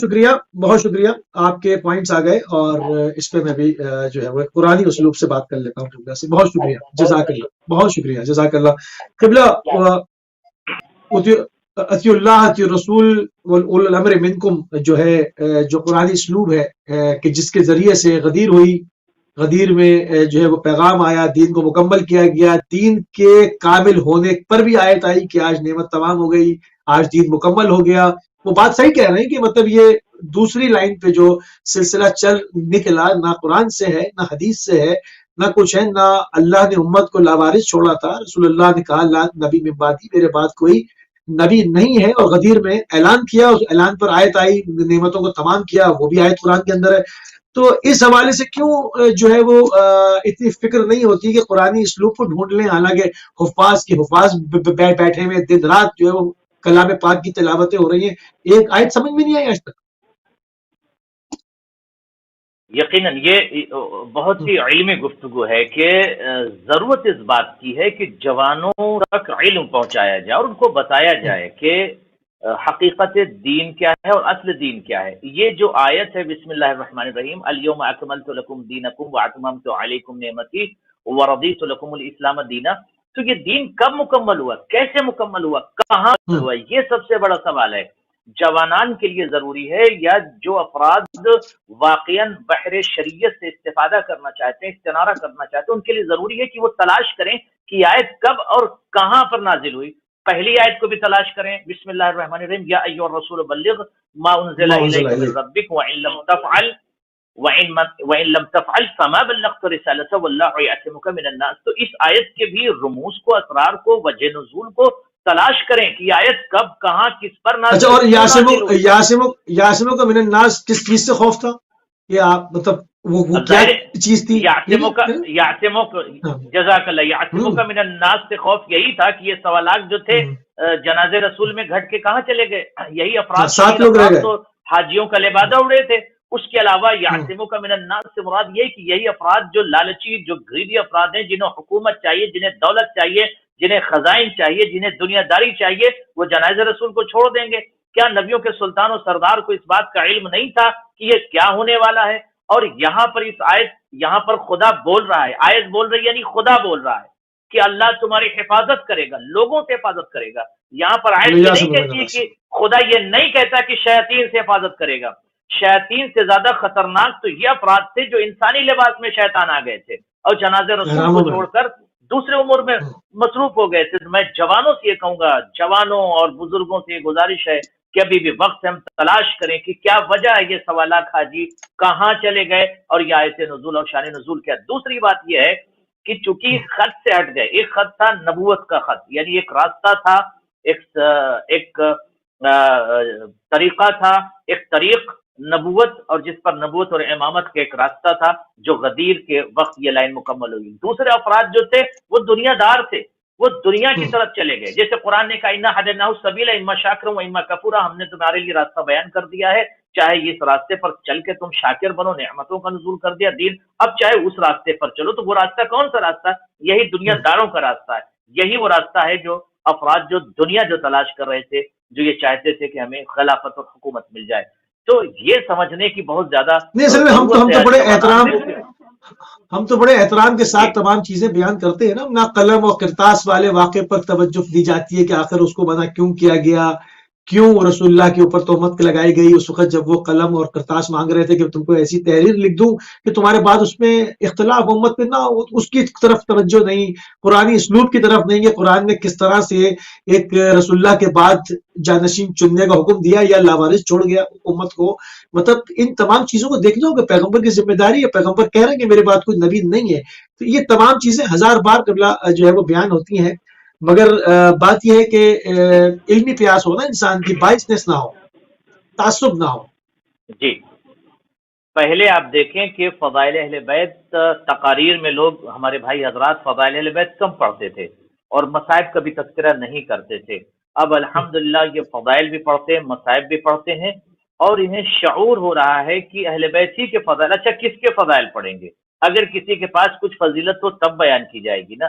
شکریہ، آپ کے پوائنٹس آ گئے، اور اس پہ میں بھی جو ہے وہ قرآنی اسلوب سے بات کر لیتا ہوں قبلہ سے. بہت شکریہ، جزاک اللہ، بہت شکریہ، جزاک اللہ. قبلہ اطیع اللہ، اطیع الرسول واولی الامر منکم جو ہے، جو قرآنی اسلوب ہے کہ جس کے ذریعے سے غدیر ہوئی، غدیر میں جو ہے وہ پیغام آیا، دین کو مکمل کیا گیا، دین کے کامل ہونے پر بھی آیت آئی کہ آج نعمت تمام ہو گئی، آج دین مکمل ہو گیا. وہ بات صحیح کہہ رہے ہیں کہ مطلب یہ دوسری لائن پہ جو سلسلہ چل نکلا، نہ قرآن سے ہے، نہ حدیث سے ہے، نہ کچھ ہے، نہ اللہ نے امت کو لاوارث چھوڑا تھا. رسول اللہ نے کہا لا نبی من بعدی، میرے بعد کوئی نبی نہیں ہے، اور غدیر میں اعلان کیا، اس اعلان پر آیت آئی، نعمتوں کو تمام کیا، وہ بھی آیت قرآن کے اندر ہے. تو اس حوالے سے کیوں جو ہے وہ اتنی فکر نہیں ہوتی کہ قرآنی اسلوب کو ڈھونڈ لیں، حالانکہ حفاظ بیٹھے ہوئے دن رات جو ہے وہ کلام پاک کی تلاوتیں ہو رہی ہیں، ایک آیت سمجھ میں نہیں آئی آج تک. یقیناً یہ بہت ہی علمی گفتگو ہے کہ ضرورت اس بات کی ہے کہ جوانوں تک علم پہنچایا جائے اور ان کو بتایا جائے کہ حقیقت دین کیا ہے اور اصل دین کیا ہے. یہ جو آیت ہے بسم اللہ الرحمن الرحیم، الیوم اکملت لکم دینکم واتممت علیکم نعمتی ورضیت لکم الاسلام دینا، تو یہ دین کب مکمل ہوا، کیسے مکمل ہوا، کہاں ہوا، یہ سب سے بڑا سوال ہے. جوانان کے لیے ضروری ہے، یا جو افراد واقعاً بحر شریعت سے استفادہ کرنا چاہتے ہیں، استنارہ کرنا چاہتے ہیں، ان کے لیے ضروری ہے کہ وہ تلاش کریں کہ یہ آیت کب اور کہاں پر نازل ہوئی. پہلی آیت کو بھی تلاش کریں، بسم اللہ الرحمن الرحیم، یا ایھا الرسول بلغ ما انزل الیک من ربک وَإِن لَمْ تَفْعَلْ فَمَا بَلَّغْتَ رِسَالَتَهُ وَاللَّهُ يَعْصِمُكَ مِنَ النَّاسِ. تو اس آیت کے بھی رموز کو، اسرار کو، وجہ نزول کو تلاش کریں کہ یہ آیت کب، کہاں، کس پر نازل. اچھا، اور یاسموں کا من الناس کس چیز سے خوف تھا؟ یہ آپ مطلب وہ کیا چیز تھی؟ جزاک اللہ، یعصمک من الناس سے خوف یہی تھا کہ یہ سوالات جو تھے جنازے رسول میں گھٹ کے کہاں چلے گئے، یہی افراد 7 لوگ رہ گئے تو حاجیوں کا لبادہ اڑے تھے. اس کے علاوہ یعصمک من الناس سے مراد یہ کہ یہی افراد جو لالچی، جو گریڈی افراد ہیں، جنہیں حکومت چاہیے، جنہیں دولت چاہیے، جنہیں خزائن چاہیے، جنہیں دنیا داری چاہیے، وہ جنازے رسول کو چھوڑ دیں گے. کیا نبیوں کے سلطان و سردار کو اس بات کا علم نہیں تھا کہ یہ کیا ہونے والا ہے؟ اور یہاں پر اس آیت، یہاں پر خدا بول رہا ہے، آیت بول رہی ہے، یعنی خدا بول رہا ہے کہ اللہ تمہاری حفاظت کرے گا، لوگوں سے حفاظت کرے گا. یہاں پر آیت یہ نہیں کہتی کہ خدا یہ نہیں کہتا کہ شیاطین سے حفاظت کرے گا. شیاطین سے زیادہ خطرناک تو یہ افراد تھے جو انسانی لباس میں شیطان آ گئے تھے اور جنازے رسول کو چھوڑ کر دوسرے امور میں مصروف ہو گئے تھے. میں جوانوں سے یہ کہوں گا، جوانوں اور بزرگوں سے یہ گزارش ہے کہ ابھی بھی وقت ہم تلاش کریں کہ کیا وجہ ہے، یہ سوالات حاجی کہاں چلے گئے اور یہ آیت نزول اور شان نزول کیا. دوسری بات یہ ہے کہ چونکہ خط سے ہٹ گئے، ایک خط تھا نبوت کا خط، یعنی ایک راستہ تھا، ایک طریقہ تھا، ایک طریق نبوت، اور جس پر نبوت اور امامت کا ایک راستہ تھا، جو غدیر کے وقت یہ لائن مکمل ہوئی. دوسرے افراد جو تھے وہ دنیا دار تھے، وہ دنیا کی طرف چلے گئے. جیسے قرآن نے کہا اِنَّا ہَدَيْنَاهُ السَّبِيلَ اِمَّا شَاكِرًا وَإِمَّا كَفُورًا، ہم نے تمہارے لیے راستہ بیان کر دیا ہے، چاہے اس راستے پر چل کے تم شاکر بنو، نعمتوں کا نزول کر دیا دین، اب چاہے اس راستے پر چلو. تو وہ راستہ کون سا راستہ؟ یہی دنیا داروں کا راستہ ہے. یہی وہ راستہ ہے جو افراد جو دنیا جو تلاش کر رہے تھے، جو یہ چاہتے تھے کہ ہمیں خلافت اور حکومت مل جائے. تو یہ سمجھنے کی بہت زیادہ نہیں، اصل میں ہم تو بڑے احترام کے ساتھ تمام چیزیں بیان کرتے ہیں نا. نہ قلم اور کرتاس والے واقعے پر توجہ دی جاتی ہے کہ آخر اس کو منع کیوں کیا گیا، کیوں رسول اللہ کے اوپر تہمت لگائی گئی اس وقت جب وہ قلم اور کرتاس مانگ رہے تھے کہ تم کو ایسی تحریر لکھ دوں کہ تمہارے بعد اس میں اختلاف امت میں نہ، اس کی طرف توجہ نہیں، قرآنی اسلوب کی طرف نہیں کہ قرآن نے کس طرح سے ایک رسول اللہ کے بعد جانشین چننے کا حکم دیا یا لاوارث چھوڑ گیا امت کو. مطلب ان تمام چیزوں کو دیکھنا ہوگا، پیغمبر کی ذمہ داری ہے، پیغمبر کہہ رہے ہیں کہ میرے بعد کوئی نبی نہیں ہے. تو یہ تمام چیزیں 1000 بار قبلہ جو ہے وہ بیان ہوتی ہیں، مگر بات یہ ہے کہ علمی پیاس ہو نا انسان کی، بائسنس نہ ہو، تعصب نہ ہو. جی، پہلے آپ دیکھیں کہ فضائل اہل بیت تقاریر میں لوگ، ہمارے بھائی حضرات، فضائل اہل بیت کم پڑھتے تھے اور مصائب کا بھی تذکرہ نہیں کرتے تھے. اب الحمدللہ یہ فضائل بھی پڑھتے ہیں، مصائب بھی پڑھتے ہیں، اور انہیں شعور ہو رہا ہے کہ اہل بیت ہی کے فضائل. اچھا، کس کے فضائل پڑھیں گے؟ اگر کسی کے پاس کچھ فضیلت ہو تب بیان کی جائے گی نا.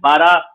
12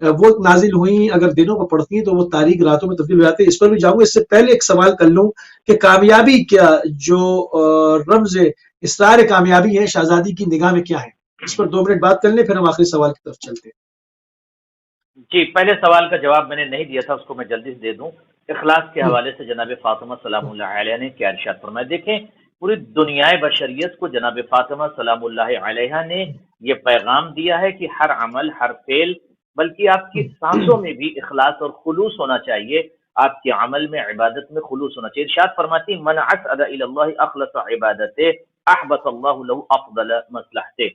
وہ نازل ہوئی اگر دنوں پر پڑھتی ہیں تو وہ تاریک راتوں میں تبدیل ہو جاتے ہیں. اس پر بھی جاؤں گا. اس سے پہلے ایک سوال کر لوں کہ کامیابی کیا جو رمز اسرار کامیابی ہے شہزادی کی نگاہ میں کیا ہے؟ اس پر 2 منٹ بات کر لیں پھر ہم آخری سوال کی طرف چلتے ہیں. جی، پہلے سوال کا جواب میں نے نہیں دیا تھا، اس کو میں جلدی سے دے دوں. اخلاص کے حوالے سے جناب فاطمہ سلام اللہ علیہ نے کیا ارشاد فرمایا. دیکھیں پوری دنیا بشریت کو جناب فاطمہ سلام اللہ علیہ نے یہ پیغام دیا ہے کہ ہر عمل، ہر فعل، بلکہ آپ کی سانسوں میں بھی اخلاص اور خلوص ہونا چاہیے. آپ کے عمل میں، عبادت میں خلوص ہونا چاہیے. ارشاد فرماتی من عسد الی اللہ اخلص عبادته احبط اللہ له افضل مصلحته.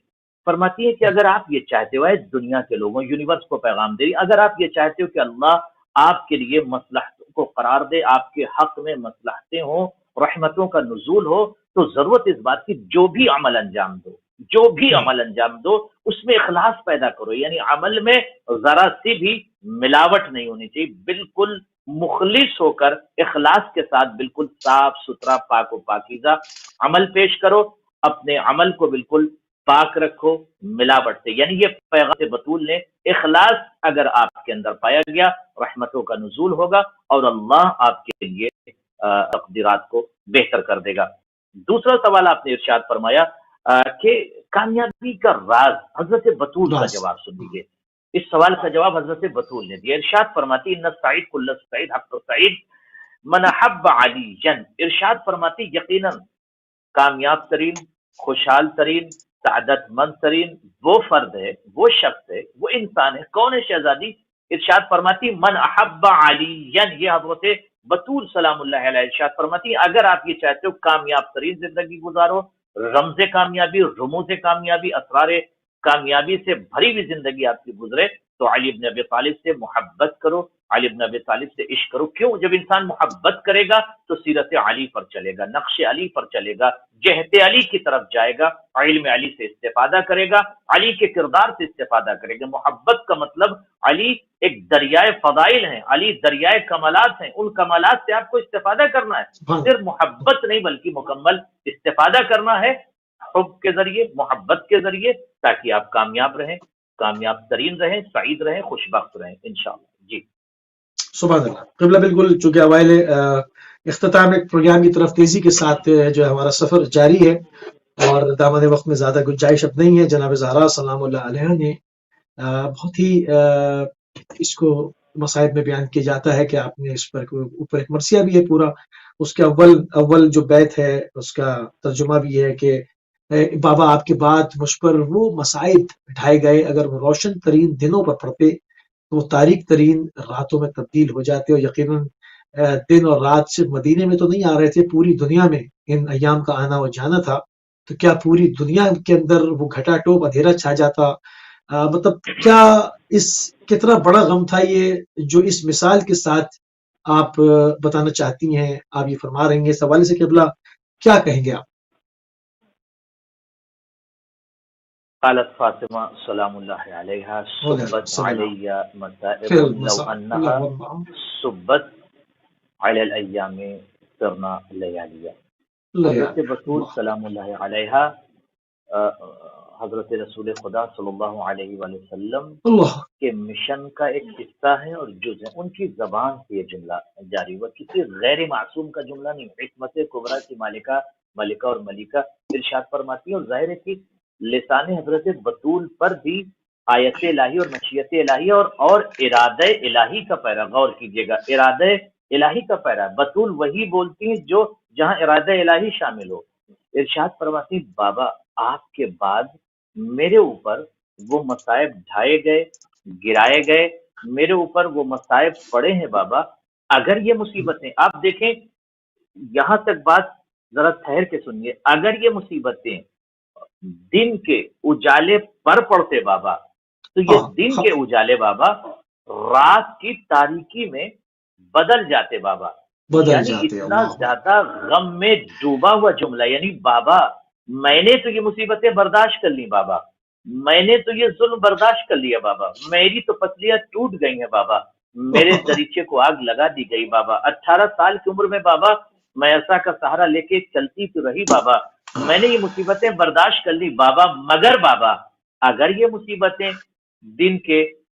فرماتی ہے کہ اگر آپ یہ چاہتے ہو، دنیا کے لوگوں، یونیورس کو پیغام دے رہی، اگر آپ یہ چاہتے ہو کہ اللہ آپ کے لیے مصلحتوں کو قرار دے، آپ کے حق میں مصلحتیں ہوں، رحمتوں کا نزول ہو، تو ضرورت اس بات کی جو بھی عمل انجام دو، جو بھی عمل انجام دو، اس میں اخلاص پیدا کرو. یعنی عمل میں ذرا سی بھی ملاوٹ نہیں ہونی چاہیے. بالکل مخلص ہو کر اخلاص کے ساتھ بالکل صاف ستھرا، پاک و پاکیزہ عمل پیش کرو. اپنے عمل کو بالکل پاک رکھو ملاوٹ سے. یعنی یہ پیغام بطول نے اخلاص اگر آپ کے اندر پایا گیا، رحمتوں کا نزول ہوگا اور اللہ آپ کے لیے تقدیرات کو بہتر کر دے گا. دوسرا سوال آپ نے ارشاد فرمایا کہ کامیابی کا راز. حضرت بطول کا جواب سن لیجیے. اس سوال کا جواب حضرت بطول نے دیا. ارشاد فرماتی ان السعید کل السعید حق السعید من حب علیًا. ارشاد فرماتی یقیناً کامیاب ترین، خوشحال ترین، سعادت مند ترین وہ فرد ہے، وہ شخص ہے، وہ انسان ہے. کون ہے شہزادی؟ ارشاد فرماتی من احب علیًا. یہ حضرت بطول سلام اللہ علیہ ارشاد فرماتی اگر آپ یہ چاہتے ہو کامیاب ترین زندگی گزارو، رمز کامیابی، رموز کامیابی، اسرار کامیابی سے بھری ہوئی زندگی آپ کی گزرے، تو علی بن ابی طالب سے محبت کرو، علی بن ابی طالب سے عشق کرو. کیوں؟ جب انسان محبت کرے گا تو سیرت علی پر چلے گا، نقش علی پر چلے گا، جہت علی کی طرف جائے گا، علم علی سے استفادہ کرے گا، علی کے کردار سے استفادہ کرے گا. محبت کا مطلب علی ایک دریائے فضائل ہیں، علی دریائے کمالات ہیں. ان کمالات سے آپ کو استفادہ کرنا ہے. صرف محبت نہیں بلکہ مکمل استفادہ کرنا ہے حب کے ذریعے، محبت کے ذریعے، تاکہ آپ کامیاب رہیں، کامیاب ترین رہیں، سعید رہیں، خوش بخت رہیں انشاءاللہ. جی سبحان اللہ. قبلہ بالکل چونکہ اوائل اختتام ایک پروگرام کی طرف تیزی کے ساتھ جو ہمارا سفر جاری ہے اور دامن وقت میں زیادہ گنجائش اب نہیں ہے. جناب زہرا سلام اللہ علیہ نے بہت ہی اس کو مصائب میں بیان کیا جاتا ہے کہ آپ نے اس پر اوپر ایک مرثیہ بھی ہے پورا. اس کے اول جو بیت ہے اس کا ترجمہ بھی ہے کہ بابا آپ کے بعد مجھ پر وہ مصائب ڈھائے گئے، اگر وہ روشن ترین دنوں پر پڑتے تو وہ تاریک ترین راتوں میں تبدیل ہو جاتے. اور یقیناً دن اور رات صرف مدینے میں تو نہیں آ رہے تھے، پوری دنیا میں ان ایام کا آنا و جانا تھا. تو کیا پوری دنیا کے اندر وہ گھٹا ٹوپ اندھیرا چھا جاتا؟ مطلب کیا کتنا بڑا غم تھا یہ جو اس مثال کے ساتھ آپ بتانا چاہتی ہیں، آپ یہ فرما رہی ہیں. اس حوالے سے قبلہ کیا کہیں گے آپ؟ قالت فاطمہ سلام اللہ علیہ صبت علی مسائب لو انہا صبت علی الایام سرنا لیالیہ. حضرت بطول سلام اللہ علیہ حضرت رسول خدا صلی اللہ علیہ وآلہ وسلم کے مشن کا ایک حصہ ہے اور جز ہے. ان کی زبان سے یہ جملہ جاری ہوا، کسی غیر معصوم کا جملہ نہیں. حکمت کبریٰ کی ملکہ اور ملکہ ارشاد فرماتی ہے، اور ظاہر ہے کہ لسان حضرت بطول پر بھی آیت الہی اور مشیت الہی اور ارادہ الہی کا پیرا. غور کیجئے گا، ارادہ الہی کا پیرا. بطول وہی بولتی ہیں جو جہاں ارادہ الہی شامل ہو. ارشاد فرماتی بابا آپ کے بعد میرے اوپر وہ مصائب ڈھائے گئے، گرائے گئے، میرے اوپر وہ مصائب پڑے ہیں بابا. اگر یہ مصیبتیں، آپ دیکھیں یہاں تک بات ذرا ٹھہر کے سنیے، اگر یہ مصیبتیں دن کے اجالے پر پڑتے بابا تو یہ دن کے اجالے بابا رات کی تاریکی میں بدل جاتے بابا. یعنی اتنا زیادہ غم میں ڈوبا ہوا جملہ. یعنی بابا میں نے تو یہ مصیبتیں برداشت کر لی بابا، میں نے تو یہ ظلم برداشت کر لیا بابا، میری تو پسلیاں ٹوٹ گئی ہیں بابا، میرے دریچے کو آگ لگا دی گئی بابا. 18 سال کی عمر میں بابا میں ایسا کا سہارا لے کے چلتی تو رہی بابا، میں نے یہ مصیبتیں برداشت کر لی بابا. مگر بابا اگر یہ مصیبتیں دن کے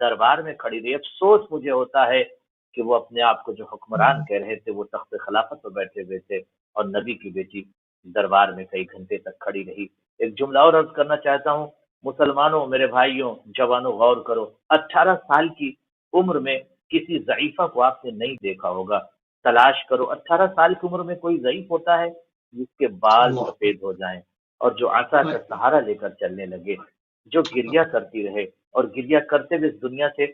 دربار میں کھڑی رہی. افسوس مجھے ہوتا ہے کہ وہ اپنے آپ کو جو حکمران کہہ رہے تھے وہ تخت خلافت پر بیٹھے ہوئے تھے اور نبی کی بیٹی دربار میں کئی گھنٹے تک کھڑی رہی. ایک جملہ اور عرض کرنا چاہتا ہوں، مسلمانوں، میرے بھائیوں، جوانوں، غور کرو. 18 سال کی عمر میں کسی ضعیفہ کو آپ نے نہیں دیکھا ہوگا. تلاش کرو 18 سال کی عمر میں کوئی ضعیف ہوتا ہے جس کے بال اللہ سفید ہو جائیں اور جو عصا کا سہارا لے کر چلنے لگے، جو گریہ کرتی رہے اور گریہ کرتے ہوئے اس دنیا سے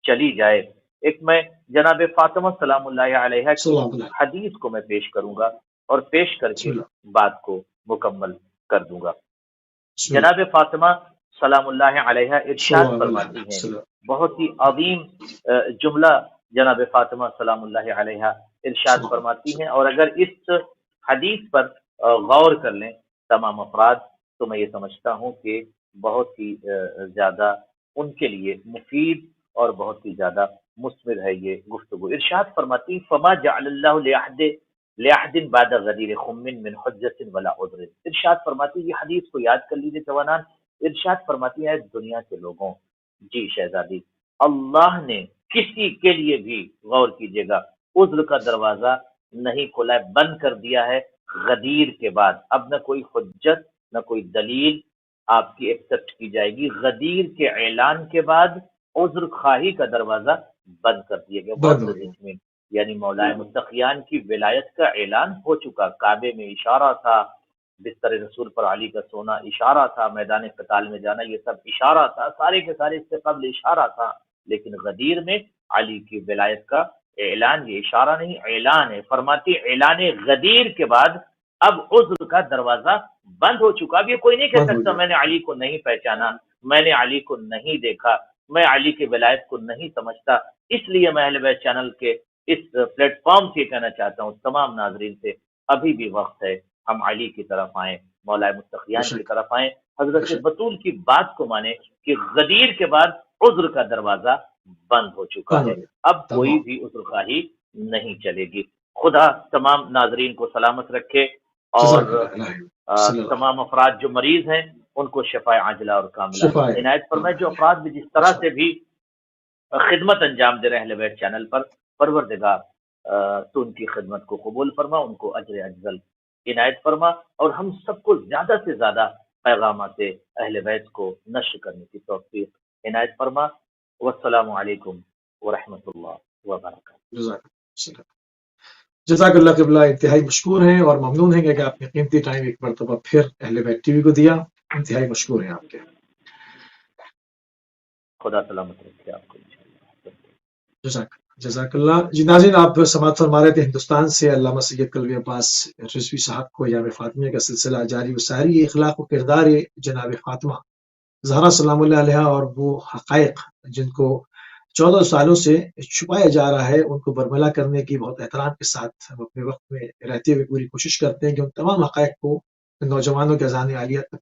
چلی جائے. ایک میں جناب فاطمہ سلام اللہ علیہ کی سلام اللہ. حدیث کو میں پیش کروں گا اور پیش کر بسم کے اللہ. بات کو مکمل کر دوں گا. بسم اللہ. جناب فاطمہ سلام اللہ علیہ ارشاد سلام فرماتی اللہ. ہیں، سلام. بہت ہی عظیم جملہ جناب فاطمہ سلام اللہ علیہ ارشاد سلام. فرماتی ہیں، اور اگر اس حدیث پر غور کر لیں تمام افراد تو میں یہ سمجھتا ہوں کہ بہت ہی زیادہ ان کے لیے مفید اور بہت ہی زیادہ مثمر ہے یہ گفتگو. ارشاد فرماتی فما جعل اللہ لأحد بعد غدیر خم من حجت ولا عذر. ارشاد فرماتی، یہ حدیث کو یاد کر لیجیے جوانان. ارشاد فرماتی ہے دنیا کے لوگوں، جی شہزادی، اللہ نے کسی کے لیے بھی، غور کیجیے گا، عذر کا دروازہ نہیں کھولا ہے، بند کر دیا ہے غدیر کے بعد. اب نہ کوئی حجت نہ کوئی دلیل آپ کی ایکسپٹ کی جائے گی. غدیر کے اعلان کے بعد عذر خواہی کا دروازہ بند کر دیا گیا. بند ہو گیا. بہت یعنی مولا متقیان کی ولایت کا اعلان ہو چکا. کعبے میں اشارہ تھا، بستر رسول پر علی کا سونا اشارہ تھا، میدان قتال میں جانا یہ سب اشارہ تھا، سارے کے سارے اس سے قبل اشارہ تھا. لیکن غدیر میں علی کی ولایت کا اعلان، یہ اشارہ نہیں اعلان ہے. فرماتی اعلان غدیر کے بعد اب عذر کا دروازہ بند ہو چکا. اب یہ کوئی نہیں کہہ سکتا میں نے علی کو نہیں پہچانا، میں نے علی کو نہیں دیکھا، میں علی کی ولایت کو نہیں سمجھتا. اس لیے میں اہل بیت چینل کے اس پلیٹ فارم سے کہنا چاہتا ہوں تمام ناظرین سے، ابھی بھی وقت ہے ہم علی کی طرف آئیں، مولا متقیان کی طرف آئیں، حضرت بطول کی بات کو مانیں کہ غدیر کے بعد عذر کا دروازہ بند ہو چکا ہے، اب کوئی بھی عذر خواہی نہیں چلے گی. خدا تمام ناظرین کو سلامت رکھے اور تمام افراد جو مریض ہیں ان کو شفاء عاجلہ اور کاملہ عنایت فرمائے. جو افراد بھی جس طرح سے بھی خدمت انجام دے رہے اہل بیت چینل پر، پروردگار تو ان کی خدمت کو قبول فرما، ان کو اجر افضل عنایت فرما، اور ہم سب کو زیادہ سے زیادہ پیغامات اہل بیت کو نشر کرنے کی توفیق عنایت فرما. والسلام علیکم ورحمۃ اللہ وبرکاتہ. جزاک اللہ قبلہ. انتہائی مشکور ہیں اور ممنون ہیں کہ آپ نے قیمتی ٹائم ایک مرتبہ پھر اہل بیت ٹی وی کو دیا. انتہائی مشکور ہیں آپ کے. خدا سلامت رکھے آپ کو. جزاک اللہ. جی ناظرین، آپ سماعت فرما رہے تھے ہندوستان سے علامہ سید قلبی عباس رضوی صاحب کو ایام فاطمیہ کا سلسلہ جاری و ساری اخلاق و کردار جناب فاطمہ زہرا سلام اللہ علیہ اور وہ حقائق جن کو 14 سالوں سے چھپایا جا رہا ہے ان کو برملا کرنے کی بہت احترام کے ساتھ ہم اپنے وقت میں رہتے ہوئے پوری کوشش کرتے ہیں کہ ان تمام حقائق کو نوجوانوں کے اذہان عالیہ تک